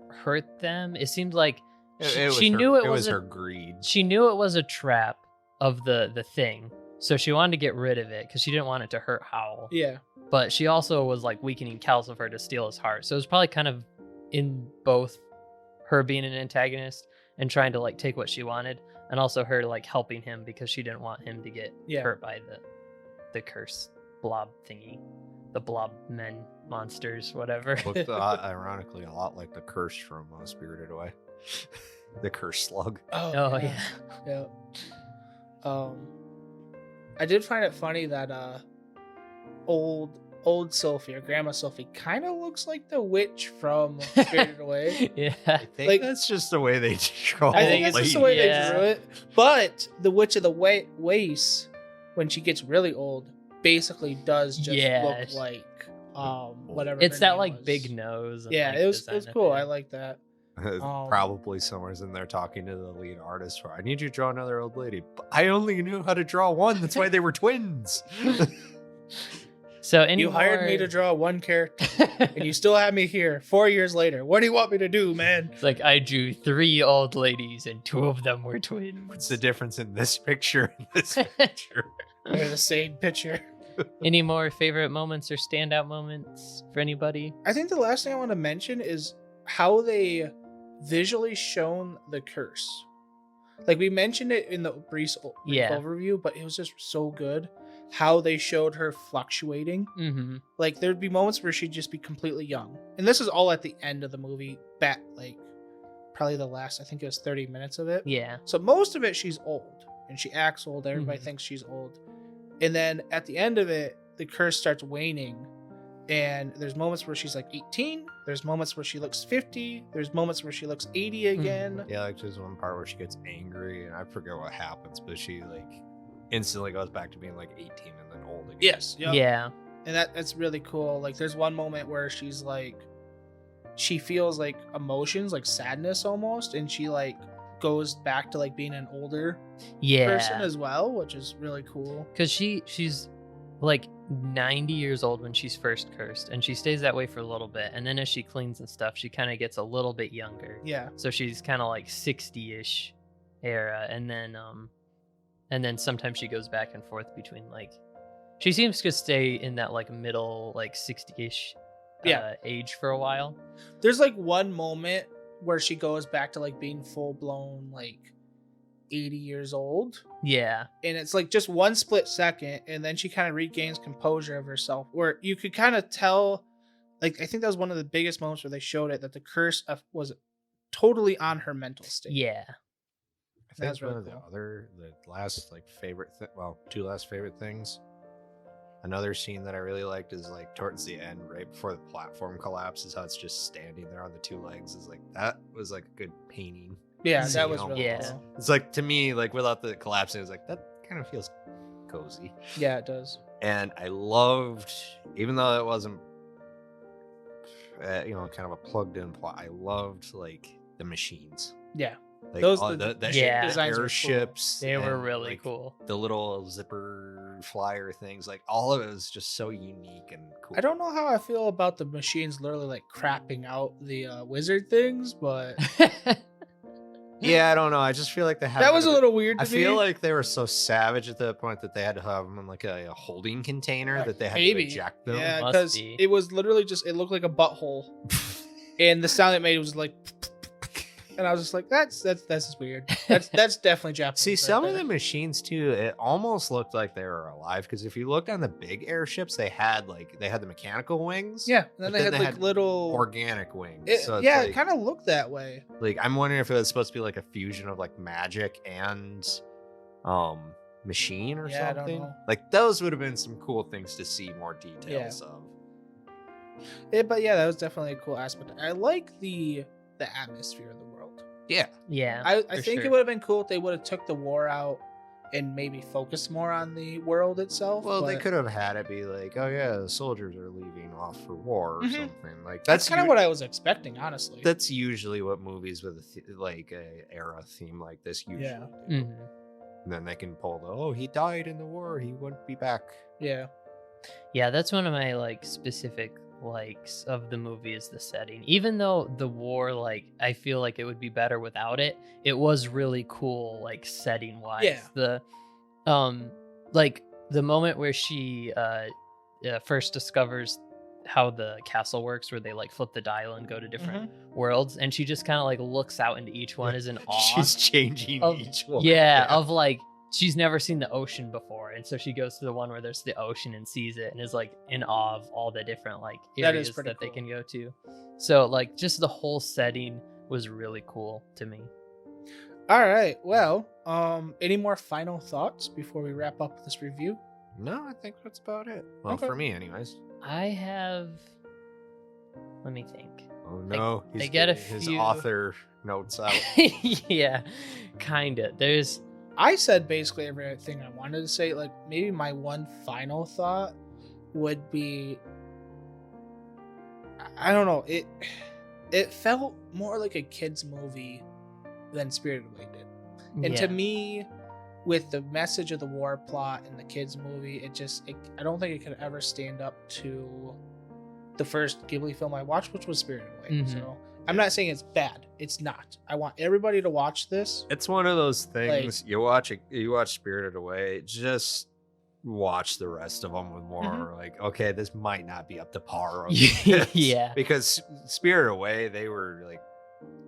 hurt them. It seemed like she knew it was was her greed. she knew it was a trap of the thing, so she wanted to get rid of it because she didn't want it to hurt Howl. Yeah, But she also was like weakening Calcifer to steal his heart, so it was probably kind of in both her being an antagonist and trying to like take what she wanted, and also her like helping him because she didn't want him to get Yeah. hurt by the curse blob thingy, the blob men monsters, whatever. Looked ironically a lot like the curse from Spirited Away. The curse slug. Oh yeah. yeah. I did find it funny that old Sophie or Grandma Sophie kind of looks like the witch from Spirited Away. Yeah. I think Like- that's just the way they draw. I think it's just the way Yeah. they drew it. But the Witch of the Waste, when she gets really old, basically does just Yeah. look like whatever. It's her that name like was. big nose. And, Yeah, like, it was design of cool. it. I like that. Probably somewhere's in there talking to the lead artist for, I need you to draw another old lady. But I only knew how to draw one. That's why they were twins. So any You hired me more- to draw one character, and you still have me here 4 years later. What do you want me to do, man? It's like I drew 3 old ladies and 2 of them were twins. What's the difference in this picture and this picture? They're the same picture. Any more favorite moments or standout moments for anybody? I think the last thing I want to mention is how they visually shown the curse. Like we mentioned it in the brief Yeah. overview, but it was just so good how they showed her fluctuating. Mm-hmm. Like there'd be moments where she'd just be completely young, and this is all at the end of the movie. Like probably the last, I think it was 30 minutes of it. Yeah. So most of it she's old, and she acts old. Everybody Mhm. thinks she's old, and then at the end of it, the curse starts waning. And there's moments where she's like 18. There's moments where she looks 50. There's moments where she looks 80 again. Yeah, like there's one part where she gets angry and I forget what happens, but she like instantly goes back to being like 18 and then old again. Yes. Yep. Yeah. And that's really cool. Like there's one moment where she's like, she feels like emotions, like sadness almost, and she like goes back to like being an older person Yeah. as well, which is really cool. Because she's like 90 years old when she's first cursed, and she stays that way for a little bit, and then as she cleans and stuff, she kind of gets a little bit younger. Yeah. So she's kind of like 60-ish era, and then sometimes she goes back and forth between like, she seems to stay in that like middle like 60-ish Yeah. age for a while. There's like one moment where she goes back to like being full blown like 80 years old. Yeah. And it's like just one split second, and then she kind of regains composure of herself, where you could kind of tell, like I think that was one of the biggest moments where they showed it, that the curse was totally on her mental state. Yeah. I think That's one really of cool. the last like favorite well, 2 last favorite things Another scene that I really liked is like towards the end, right before the platform collapses, how it's just standing there on the two legs. Is like that was like a good painting. Yeah, scene that was really Yeah. cool. It's like to me, like without the collapsing, it was like that kind of feels cozy. Yeah, it does. And I loved, even though it wasn't, kind of a plugged-in plot. I loved like the machines. Yeah. Like Those- all the the Yeah. designs were cool. airships. They were and, really like, cool. The little zipper flyer things, like all of it was just so unique and cool. I don't know how I feel about the machines literally like crapping out the wizard things, but Yeah, I don't know. I just feel like they had that was a little weird to I me. feel like they were so savage at the point that they had to have them in like a holding container that they had Maybe. to eject them. Yeah, Must because be. it was literally just, it looked like a butthole. And the sound it made was like, and I was just like, that's just weird. That's definitely Japanese. See, right some of there. the machines too, it almost looked like they were alive because if you looked on the big airships, they had the mechanical wings. Yeah, and then but they then had they like had little organic wings. It, so it's yeah, like, it kind of looked that way. like I'm wondering if it was supposed to be like a fusion of like magic and machine or Yeah, I don't something. know. Like those would have been some cool things to see more details of. But yeah, that was definitely a cool aspect. I like the atmosphere of the world. Yeah. Yeah. I for think sure. it would have been cool if they would have took the war out and maybe focused more on the world itself. Well, they but could have had it be like, oh yeah, the soldiers are leaving off for war or Mhm. something. Like That's kind of what I was expecting, honestly. That's usually what movies with like a era theme like this usually Yeah. do. Mhm. And then they can pull the, oh, he died in the war, he wouldn't be back. Yeah. Yeah, that's one of my like specific likes of the movie is the setting. Even though the war, like I feel like it would be better without it, it was really cool, like setting wise. Yeah. The like the moment where she first discovers how the castle works, where they like flip the dial and go to different worlds, and she just kind of like looks out into each one as in awe. She's changing of- each one. Yeah, of like she's never seen the ocean before, and so she goes to the one where there's the ocean and sees it and is like in awe of all the different like That is areas pretty that they cool. can go to. So like just the whole setting was really cool to me. All right. Well, any more final thoughts before we wrap up this review? No, I think that's about it. Well, Okay. for me, anyways. I have, let me think. Oh no, I he's get a getting his few- author notes out. Yeah, kinda. There's I said basically everything I wanted to say. Like maybe my one final thought would be, I don't know. It felt more like a kids movie than Spirited Away did. And yeah. to me, with the message of the war plot in the kids movie, I don't think it could ever stand up to the first Ghibli film I watched, which was Spirited Away. Mhm. So I'm not saying it's bad. It's not. I want everybody to watch this. It's one of those things you watch Spirited Away, just watch the rest of them with more Mhm. like, okay, this might not be up to par. of Yeah. this. Yeah. Because Spirited Away, they were like,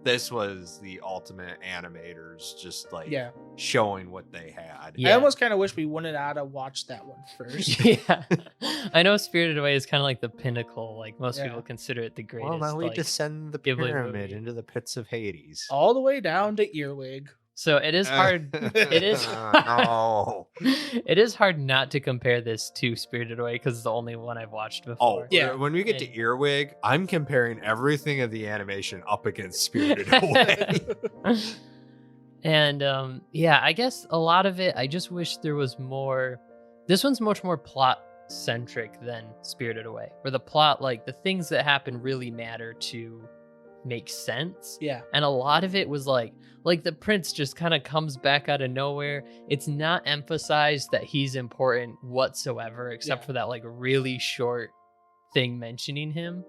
this was the ultimate animators, just like Yeah. showing what they had. Yeah. I almost kind of wish we wouldn't have to watch that one first. Yeah. I know Spirited Away is kind of like the pinnacle. Like most Yeah. people consider it the greatest. Well, now we like- descend the Ghibli pyramid movie. into the pits of Hades. All the way down to Earwig. So it is hard. It is. No. It is hard not to compare this to Spirited Away because it's the only one I've watched Oh, before. Yeah. When we get to And- Earwig, I'm comparing everything of the animation up against Spirited Away. And yeah, I guess a lot of it, I just wish there was more. This one's much more plot centric than Spirited Away, where the plot, like the things that happen, really matter to make sense. Yeah. And a lot of it was like the prince just kind of comes back out of nowhere. It's not emphasized that he's important whatsoever, except Yeah. for that like really short thing mentioning him,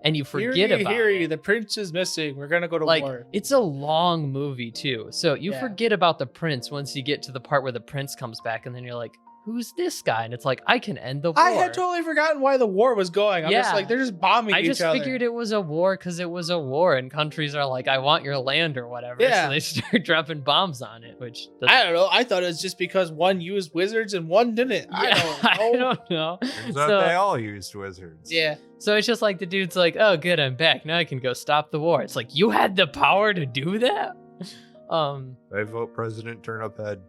and you forget Hear ye, about hear ye, it. the prince is missing. We're gonna go to Like war. it's a long movie too, so you Yeah. forget about the prince once you get to the part where the prince comes back, and then you're like, who's this guy? And it's like, I can end the war. I had totally forgotten why the war was going. I'm just Yeah. like, they're just bombing I each just other. figured it was a war because it was a war, and countries are like, I want your land or whatever. Yeah. So they start dropping bombs on it, which I don't know. I thought it was just because one used wizards and one didn't. I don't know. I don't know. Turns out So- they all used wizards. Yeah. So it's just like the dude's like, oh, good, I'm back. Now I can go stop the war. It's like, you had the power to do that? I vote President Turnip Head.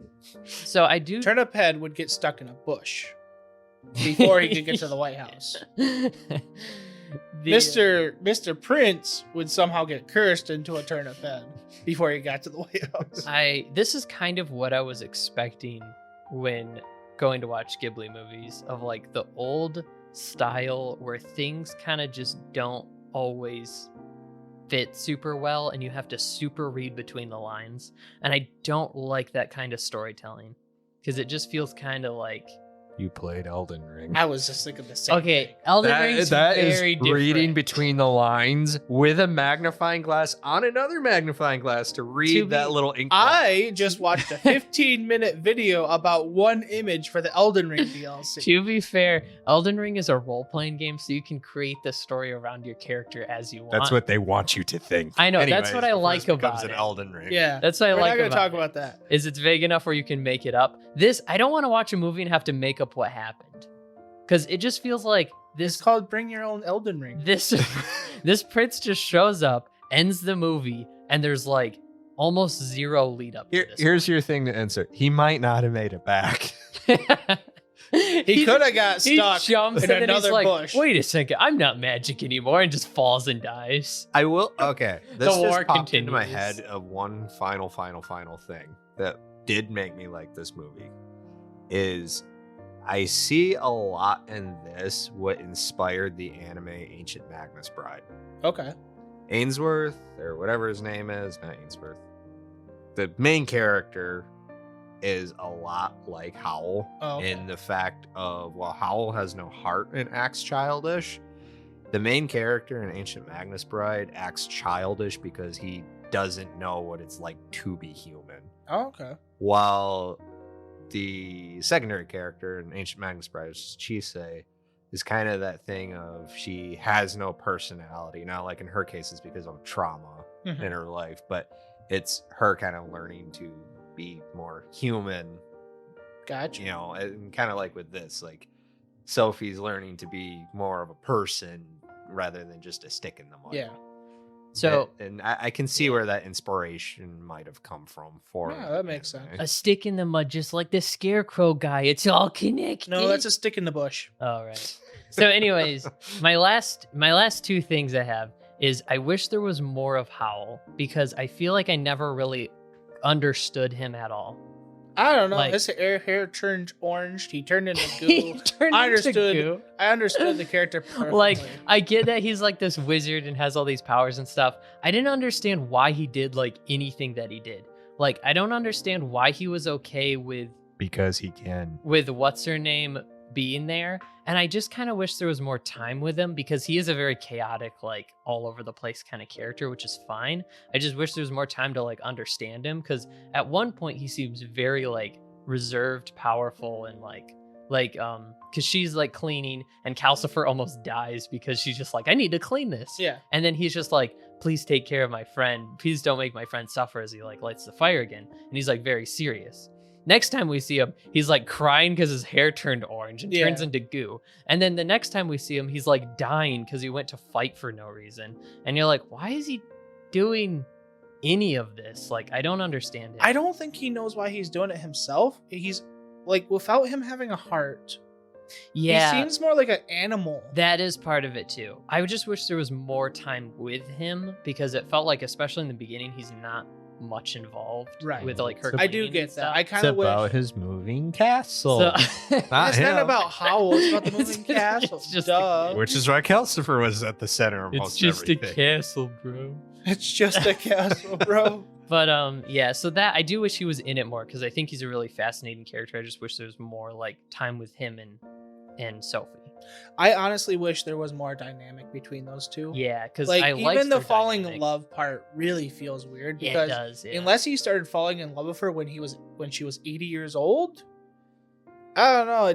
So I do. Turnip Head would get stuck in a bush. before he could get to the White House. Mr. Prince would somehow get cursed into a turnip head before he got to the White House. This is kind of what I was expecting when going to watch Ghibli movies, of like the old style where things kind of just don't always fit super well and you have to super read between the lines. And I don't like that kind of storytelling because it just feels kind of like... You played Elden Ring. I was just thinking the same thing. Elden Ring's that very is different. reading between the lines with a magnifying glass on another magnifying glass to read that little ink. I just watched a 15-minute video about one image for the Elden Ring DLC. To be fair, Elden Ring is a role-playing game, so you can create the story around your character as you want. That's what they want you to think. I know. Anyways, that's what I like about an it. Elden Ring. Yeah, that's what I We're like not gonna about talk it. about that. Is it's vague enough where you can make it up. This, I don't want to watch a movie and have to make up what happened, because it just feels like It's called Bring Your Own Elden Ring. this prince just shows up, ends the movie, and there's like almost zero lead up to this. Here's your thing to answer. He might not have made it back. He could have got stuck He jumps in and then he's another like, bush. wait a second, I'm not magic anymore, and just falls and dies. I will. Okay, this The war just popped into my continues. head of one final thing that did make me like this movie. Is I see a lot in this what inspired the anime Ancient Magnus Bride. Okay. Ainsworth, or whatever his name is, not Ainsworth. The main character is a lot like Howl in the fact of, while Howl has no heart and acts childish, the main character in Ancient Magnus Bride acts childish because he doesn't know what it's like to be human. Oh, okay. While the secondary character in Ancient Magnus Bride, Chisei, is kind of that thing of she has no personality. Now, like in her case, it's because of trauma in her life, but it's her kind of learning to be more human. Gotcha. You know, and kind of like with this, like Sophie's learning to be more of a person rather than just a stick in the mud. Yeah. So and I can see where that inspiration might have come from for Yeah, that makes sense. a stick in the mud, just like the scarecrow guy. It's all connected. No, that's a stick in the bush. All right. So, anyways, my last two things I have is I wish there was more of Howl, because I feel like I never really understood him at all. I don't know. Like- His hair turned orange. He turned into He goo. turned I into understood. goo. I understood the character perfectly. Like, I get that he's like this wizard and has all these powers and stuff. I didn't understand why he did like anything that he did. Like, I don't understand why he was okay with because he can. what's her name being there. And I just kind of wish there was more time with him, because he is a very chaotic, like all over the place kind of character, which is fine. I just wish there was more time to like understand him, because at one point he seems very like reserved, powerful, and because she's like cleaning and Calcifer almost dies because she's just like, I need to clean this. yeah. And then he's just like, please take care of my friend. Please don't make my friend suffer, as he like lights the fire again. And he's like very serious. Next time we see him, he's like crying because his hair turned orange and turns into goo. And then the next time we see him, he's like dying because he went to fight for no reason. And you're like, why is he doing any of this? Like, I don't understand it. I don't think he knows why he's doing it himself. He's like, without him having a heart, Yeah. he seems more like an animal. That is part of it too. I just wish there was more time with him, because it felt like, especially in the beginning, he's not much involved Right. with like her. I do cleaning get and that. stuff. I kind of wish. his moving castle. So, Not It's him. not about Howl. It's about the It's moving just- castle. it's just Duh. Which is why Calcifer was at the center of it's most just everything. a castle, bro. It's just a castle, bro. But yeah, so that I do wish he was in it more, because I think he's a really fascinating character. I just wish there was more like time with him and Sophie. I honestly wish there was more dynamic between those two. Yeah, because Like, I liked even the their falling in dynamic. love part really feels weird, Yeah, because it does. Yeah. unless he started falling in love with her when she was 80 years old, I don't know.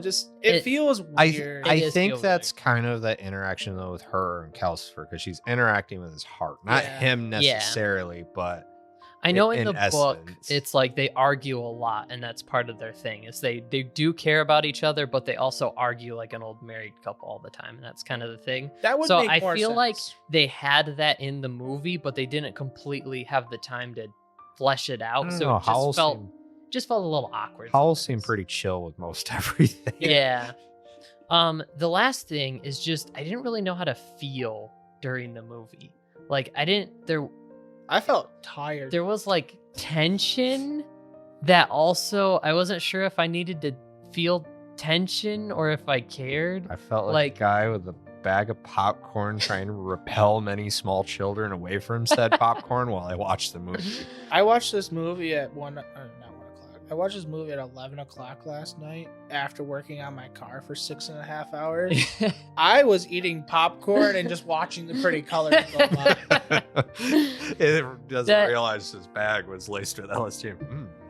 It feels weird. I is think feel that's kind of that interaction though with her and Calcifer, because she's interacting with his heart, not Yeah. him Yeah. necessarily, but I know in in the book, essence. it's like they argue a lot, and that's part of their thing. Is they do care about each other, but they also argue like an old married couple all the time, and that's kind of the thing. that would So make I more feel sense. like they had that in the movie, but they didn't completely have the time to flesh it I out. don't So know, it Howl just felt a little awkward. Howl sometimes. seemed pretty chill with most everything. Yeah. The last thing is just I didn't really know how to feel during the movie. Like I felt tired. there was like tension that also I wasn't sure if I needed to feel tension or if I cared. I felt like a guy with a bag of popcorn trying to repel many small children away from said popcorn while I watched the movie. I watched this movie at not 1 o'clock. I watched this movie at 11 o'clock last night after working on my car for 6.5 hours. I was eating popcorn and just watching the pretty colors go by. It doesn't realize his bag was laced with LSD.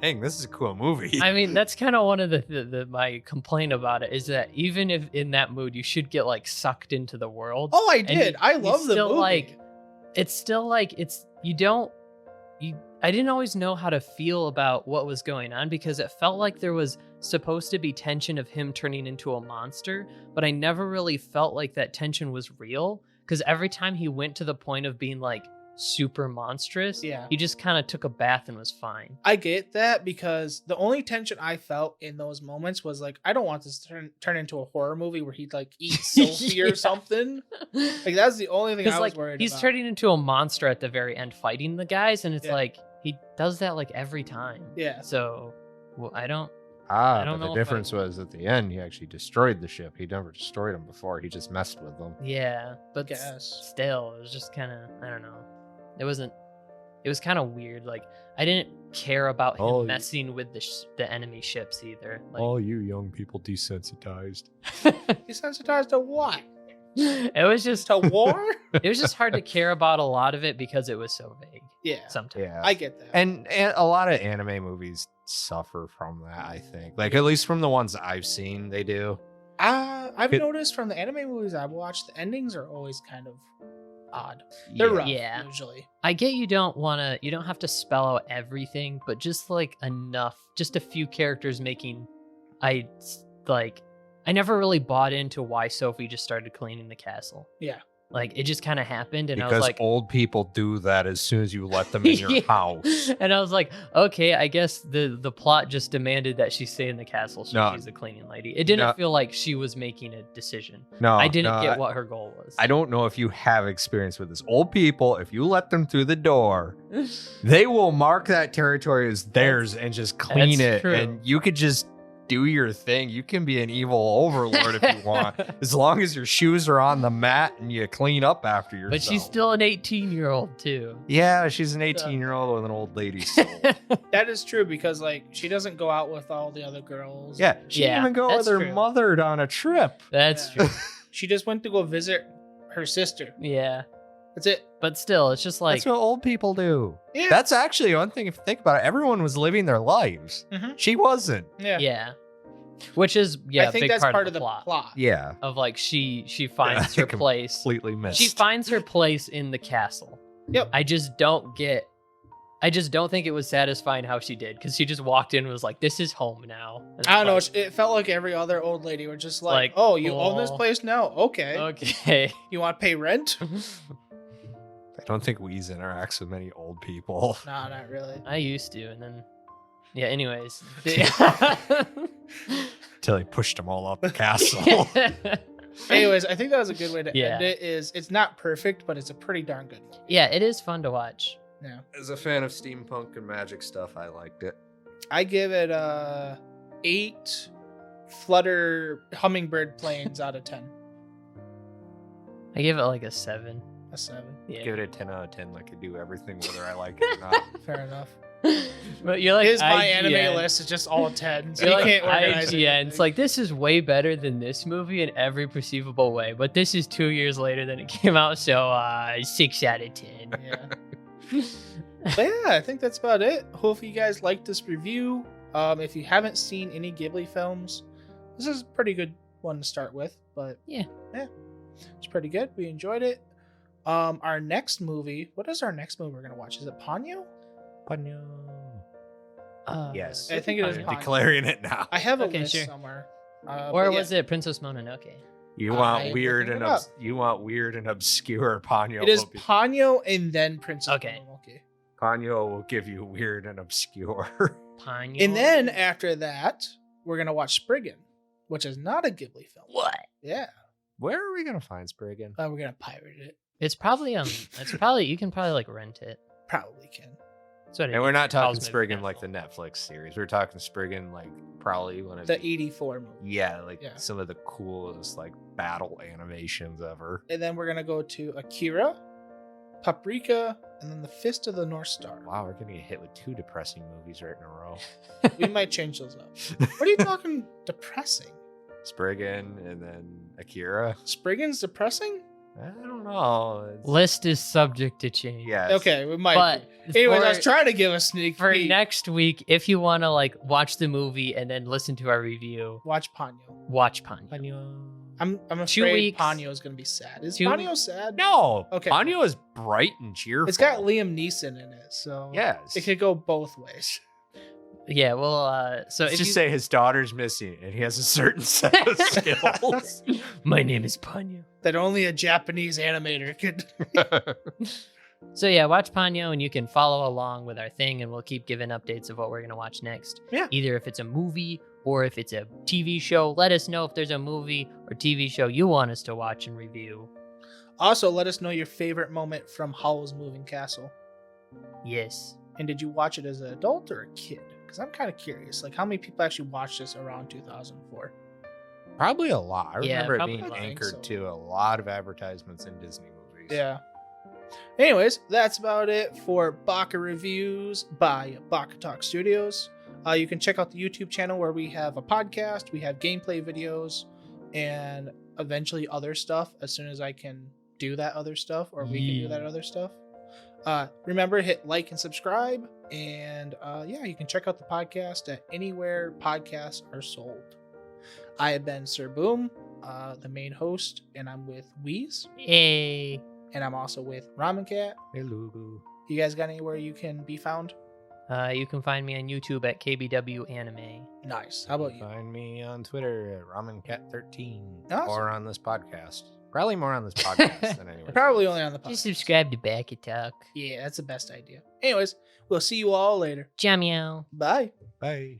Dang, this is a cool movie. I mean, that's kind of one of the my complaint about it is that even if in that mood, you should get like sucked into the world. Oh, I And did. I love the still, movie. like, it's still like I didn't always know how to feel about what was going on because it felt like there was supposed to be tension of him turning into a monster, but I never really felt like that tension was real because every time he went to the point of being like super monstrous, Yeah. he just kind of took a bath and was fine. I get that because the only tension I felt in those moments was like, I don't want this to turn into a horror movie where he'd like eat Sophie Yeah. or something. Like that's the only thing I was Like worried he's about. turning into a monster at the very end fighting the guys, and it's Yeah. like he does that like every time. Yeah. So I don't know But the if difference was at the end, he actually destroyed the ship. He never destroyed them before. He just messed with them. Yeah, but Guess. still, it was just kind of I don't know. It was kind of weird. Like I didn't care about him messing with the enemy ships either. Like, you young people desensitized. Desensitized to what? it was just To war? it was just hard to care about a lot of it because it was so vague. Yeah. Sometimes. Yeah. I get that. And a lot of anime movies suffer from that, I think. Like, at least from the ones I've seen, they do. I've It- noticed from the anime movies I've watched, the endings are always kind of odd. They're rough, Yeah. usually. I get you don't have to spell out everything, but just like enough, just a few characters making, I never really bought into why Sophie just started cleaning the castle. Yeah. Like it just kind of happened, and Because I was like, old people do that as soon as you let them in your Yeah. house. and I was like, okay, I guess the plot just demanded that she stay in the castle, so No. she's a cleaning lady. It didn't No. feel like she was making a decision. No, I didn't no, get what her goal was. I don't know if you have experience with this. Old people, if you let them through the door, they will mark that territory as theirs and just clean That's it. true. And you could just do your thing. You can be an evil overlord if you want, as long as your shoes are on the mat and you clean up after yourself. But she's still an 18-year-old too. Yeah, she's an 18-year-old with an old lady soul. That is true because like she doesn't go out with all the other girls. Yeah, she Yeah, didn't even go with that's her true. mother on a trip. That's Yeah. true. She just went to go visit her sister. Yeah. That's it. But still, it's just like That's what old people do. Yeah. That's actually one thing if you think about it. Everyone was living their lives. Mhm. She wasn't. Yeah. yeah. Which is I a think big that's part, of the plot. plot. Yeah. Of like she finds her place. Completely missed. She finds her place in the castle. Yep. I just don't think it was satisfying how she did because she just walked in and was like, "This is home now." And I don't know. it's It felt like every other old lady were just like, Like, "Oh, you own this oh. place now? Okay. like, okay. You want to pay rent?" I don't think Weez interacts with many old people. No, not really. I used to, and then yeah. Anyways. Till he pushed them all out the castle. Anyways, I think that was a good way to Yeah. end it. It's not perfect, but it's a pretty darn good one. Yeah, it is fun to watch. Yeah. As a fan of steampunk and magic stuff, I liked it. I give it 8 flutter hummingbird planes out of 10. I give it like a 7. A 7. Yeah. Give it a 10 out of 10 like I do everything, whether I like it or not. Fair enough. But you're like His my IGN. anime list is just all 10. So You're you like can't organize IGN. It's anything. like this is way better than this movie in every perceivable way, but this is 2 years later than it came out, so 6 out of 10. Yeah. But yeah, I think that's about it. Hopefully you guys liked this review. If you haven't seen any Ghibli films, this is a pretty good one to start with. But Yeah, it's pretty good. We enjoyed it. Our next movie. What is our next movie we're gonna watch? Is it Ponyo? Ponyo. Yes. I think it is I'm Ponyo. declaring it now. I have a Okay, list sure. somewhere. or was it Princess Mononoke? You I'm want weird looking and it up. you want weird and obscure Ponyo. It is will be- Ponyo and then Princess Okay. Mononoke. Ponyo will give you weird and obscure. Ponyo. And then after that, we're gonna watch Spriggan, which is not a Ghibli film. what? Yeah. Where are we gonna find Spriggan? We're gonna pirate it. It's probably you can probably like rent it. Probably can. That's what it And we're is. not talking Howl's movie Spriggan like castle. the Netflix series. We're talking Spriggan like probably one of The 84 movie. yeah, like Yeah. some of the coolest like battle animations ever. And then we're gonna go to Akira, Paprika, and then the Fist of the North Star. Wow, we're getting hit with 2 depressing movies right in a row. We might change those up. What are you talking depressing? Spriggan and then Akira. Spriggan's depressing? I don't know. List is subject to change. Yeah. Okay, we might. But be. Anyways, I was for- trying to give a sneak For peek. next week, if you want to like watch the movie and then listen to our review, Watch Ponyo. watch Ponyo. I'm 2 afraid weeks. Ponyo is gonna be sad. Is 2 Ponyo weeks. sad? No. Okay. Ponyo is bright and cheerful. It's got Liam Neeson in it, so Yes. it could go both ways. Yeah, well, so Let's if just you say his daughter's missing and he has a certain set of skills. my name is Ponyo. That only a Japanese animator could. So yeah, watch Ponyo and you can follow along with our thing, and we'll keep giving updates of what we're gonna watch next. Yeah. Either if it's a movie or if it's a TV show. Let us know if there's a movie or TV show you want us to watch and review. Also, let us know your favorite moment from Howl's Moving Castle. Yes. And did you watch it as an adult or a kid? Because I'm kind of curious. Like, how many people actually watched this around 2004? Probably a lot. I Yeah, remember it probably being a lot. anchored I think so. to a lot of advertisements in Disney movies. Yeah. Anyways, that's about it for Baka Reviews by Baka-Talk Studios. You can check out the YouTube channel where we have a podcast, we have gameplay videos, and eventually other stuff as soon as I can do that other stuff, or we can do that other stuff. Remember, hit like and subscribe, and yeah, you can check out the podcast at anywhere podcasts are sold. I have been Sir Boom, the main host, and I'm with Wheeze, Hey. and I'm also with Ramen Cat. Hello. You guys got anywhere you can be found? You can find me on YouTube at KBW Anime. Nice. How about you? Find me on Twitter at RamenCat13 Awesome. or on this podcast. Probably more on this podcast than anywhere. Probably only on the Just podcast. subscribe to Baka-Talk. Yeah, that's the best idea. Anyways, we'll see you all later. Ciao meow. Bye. Bye.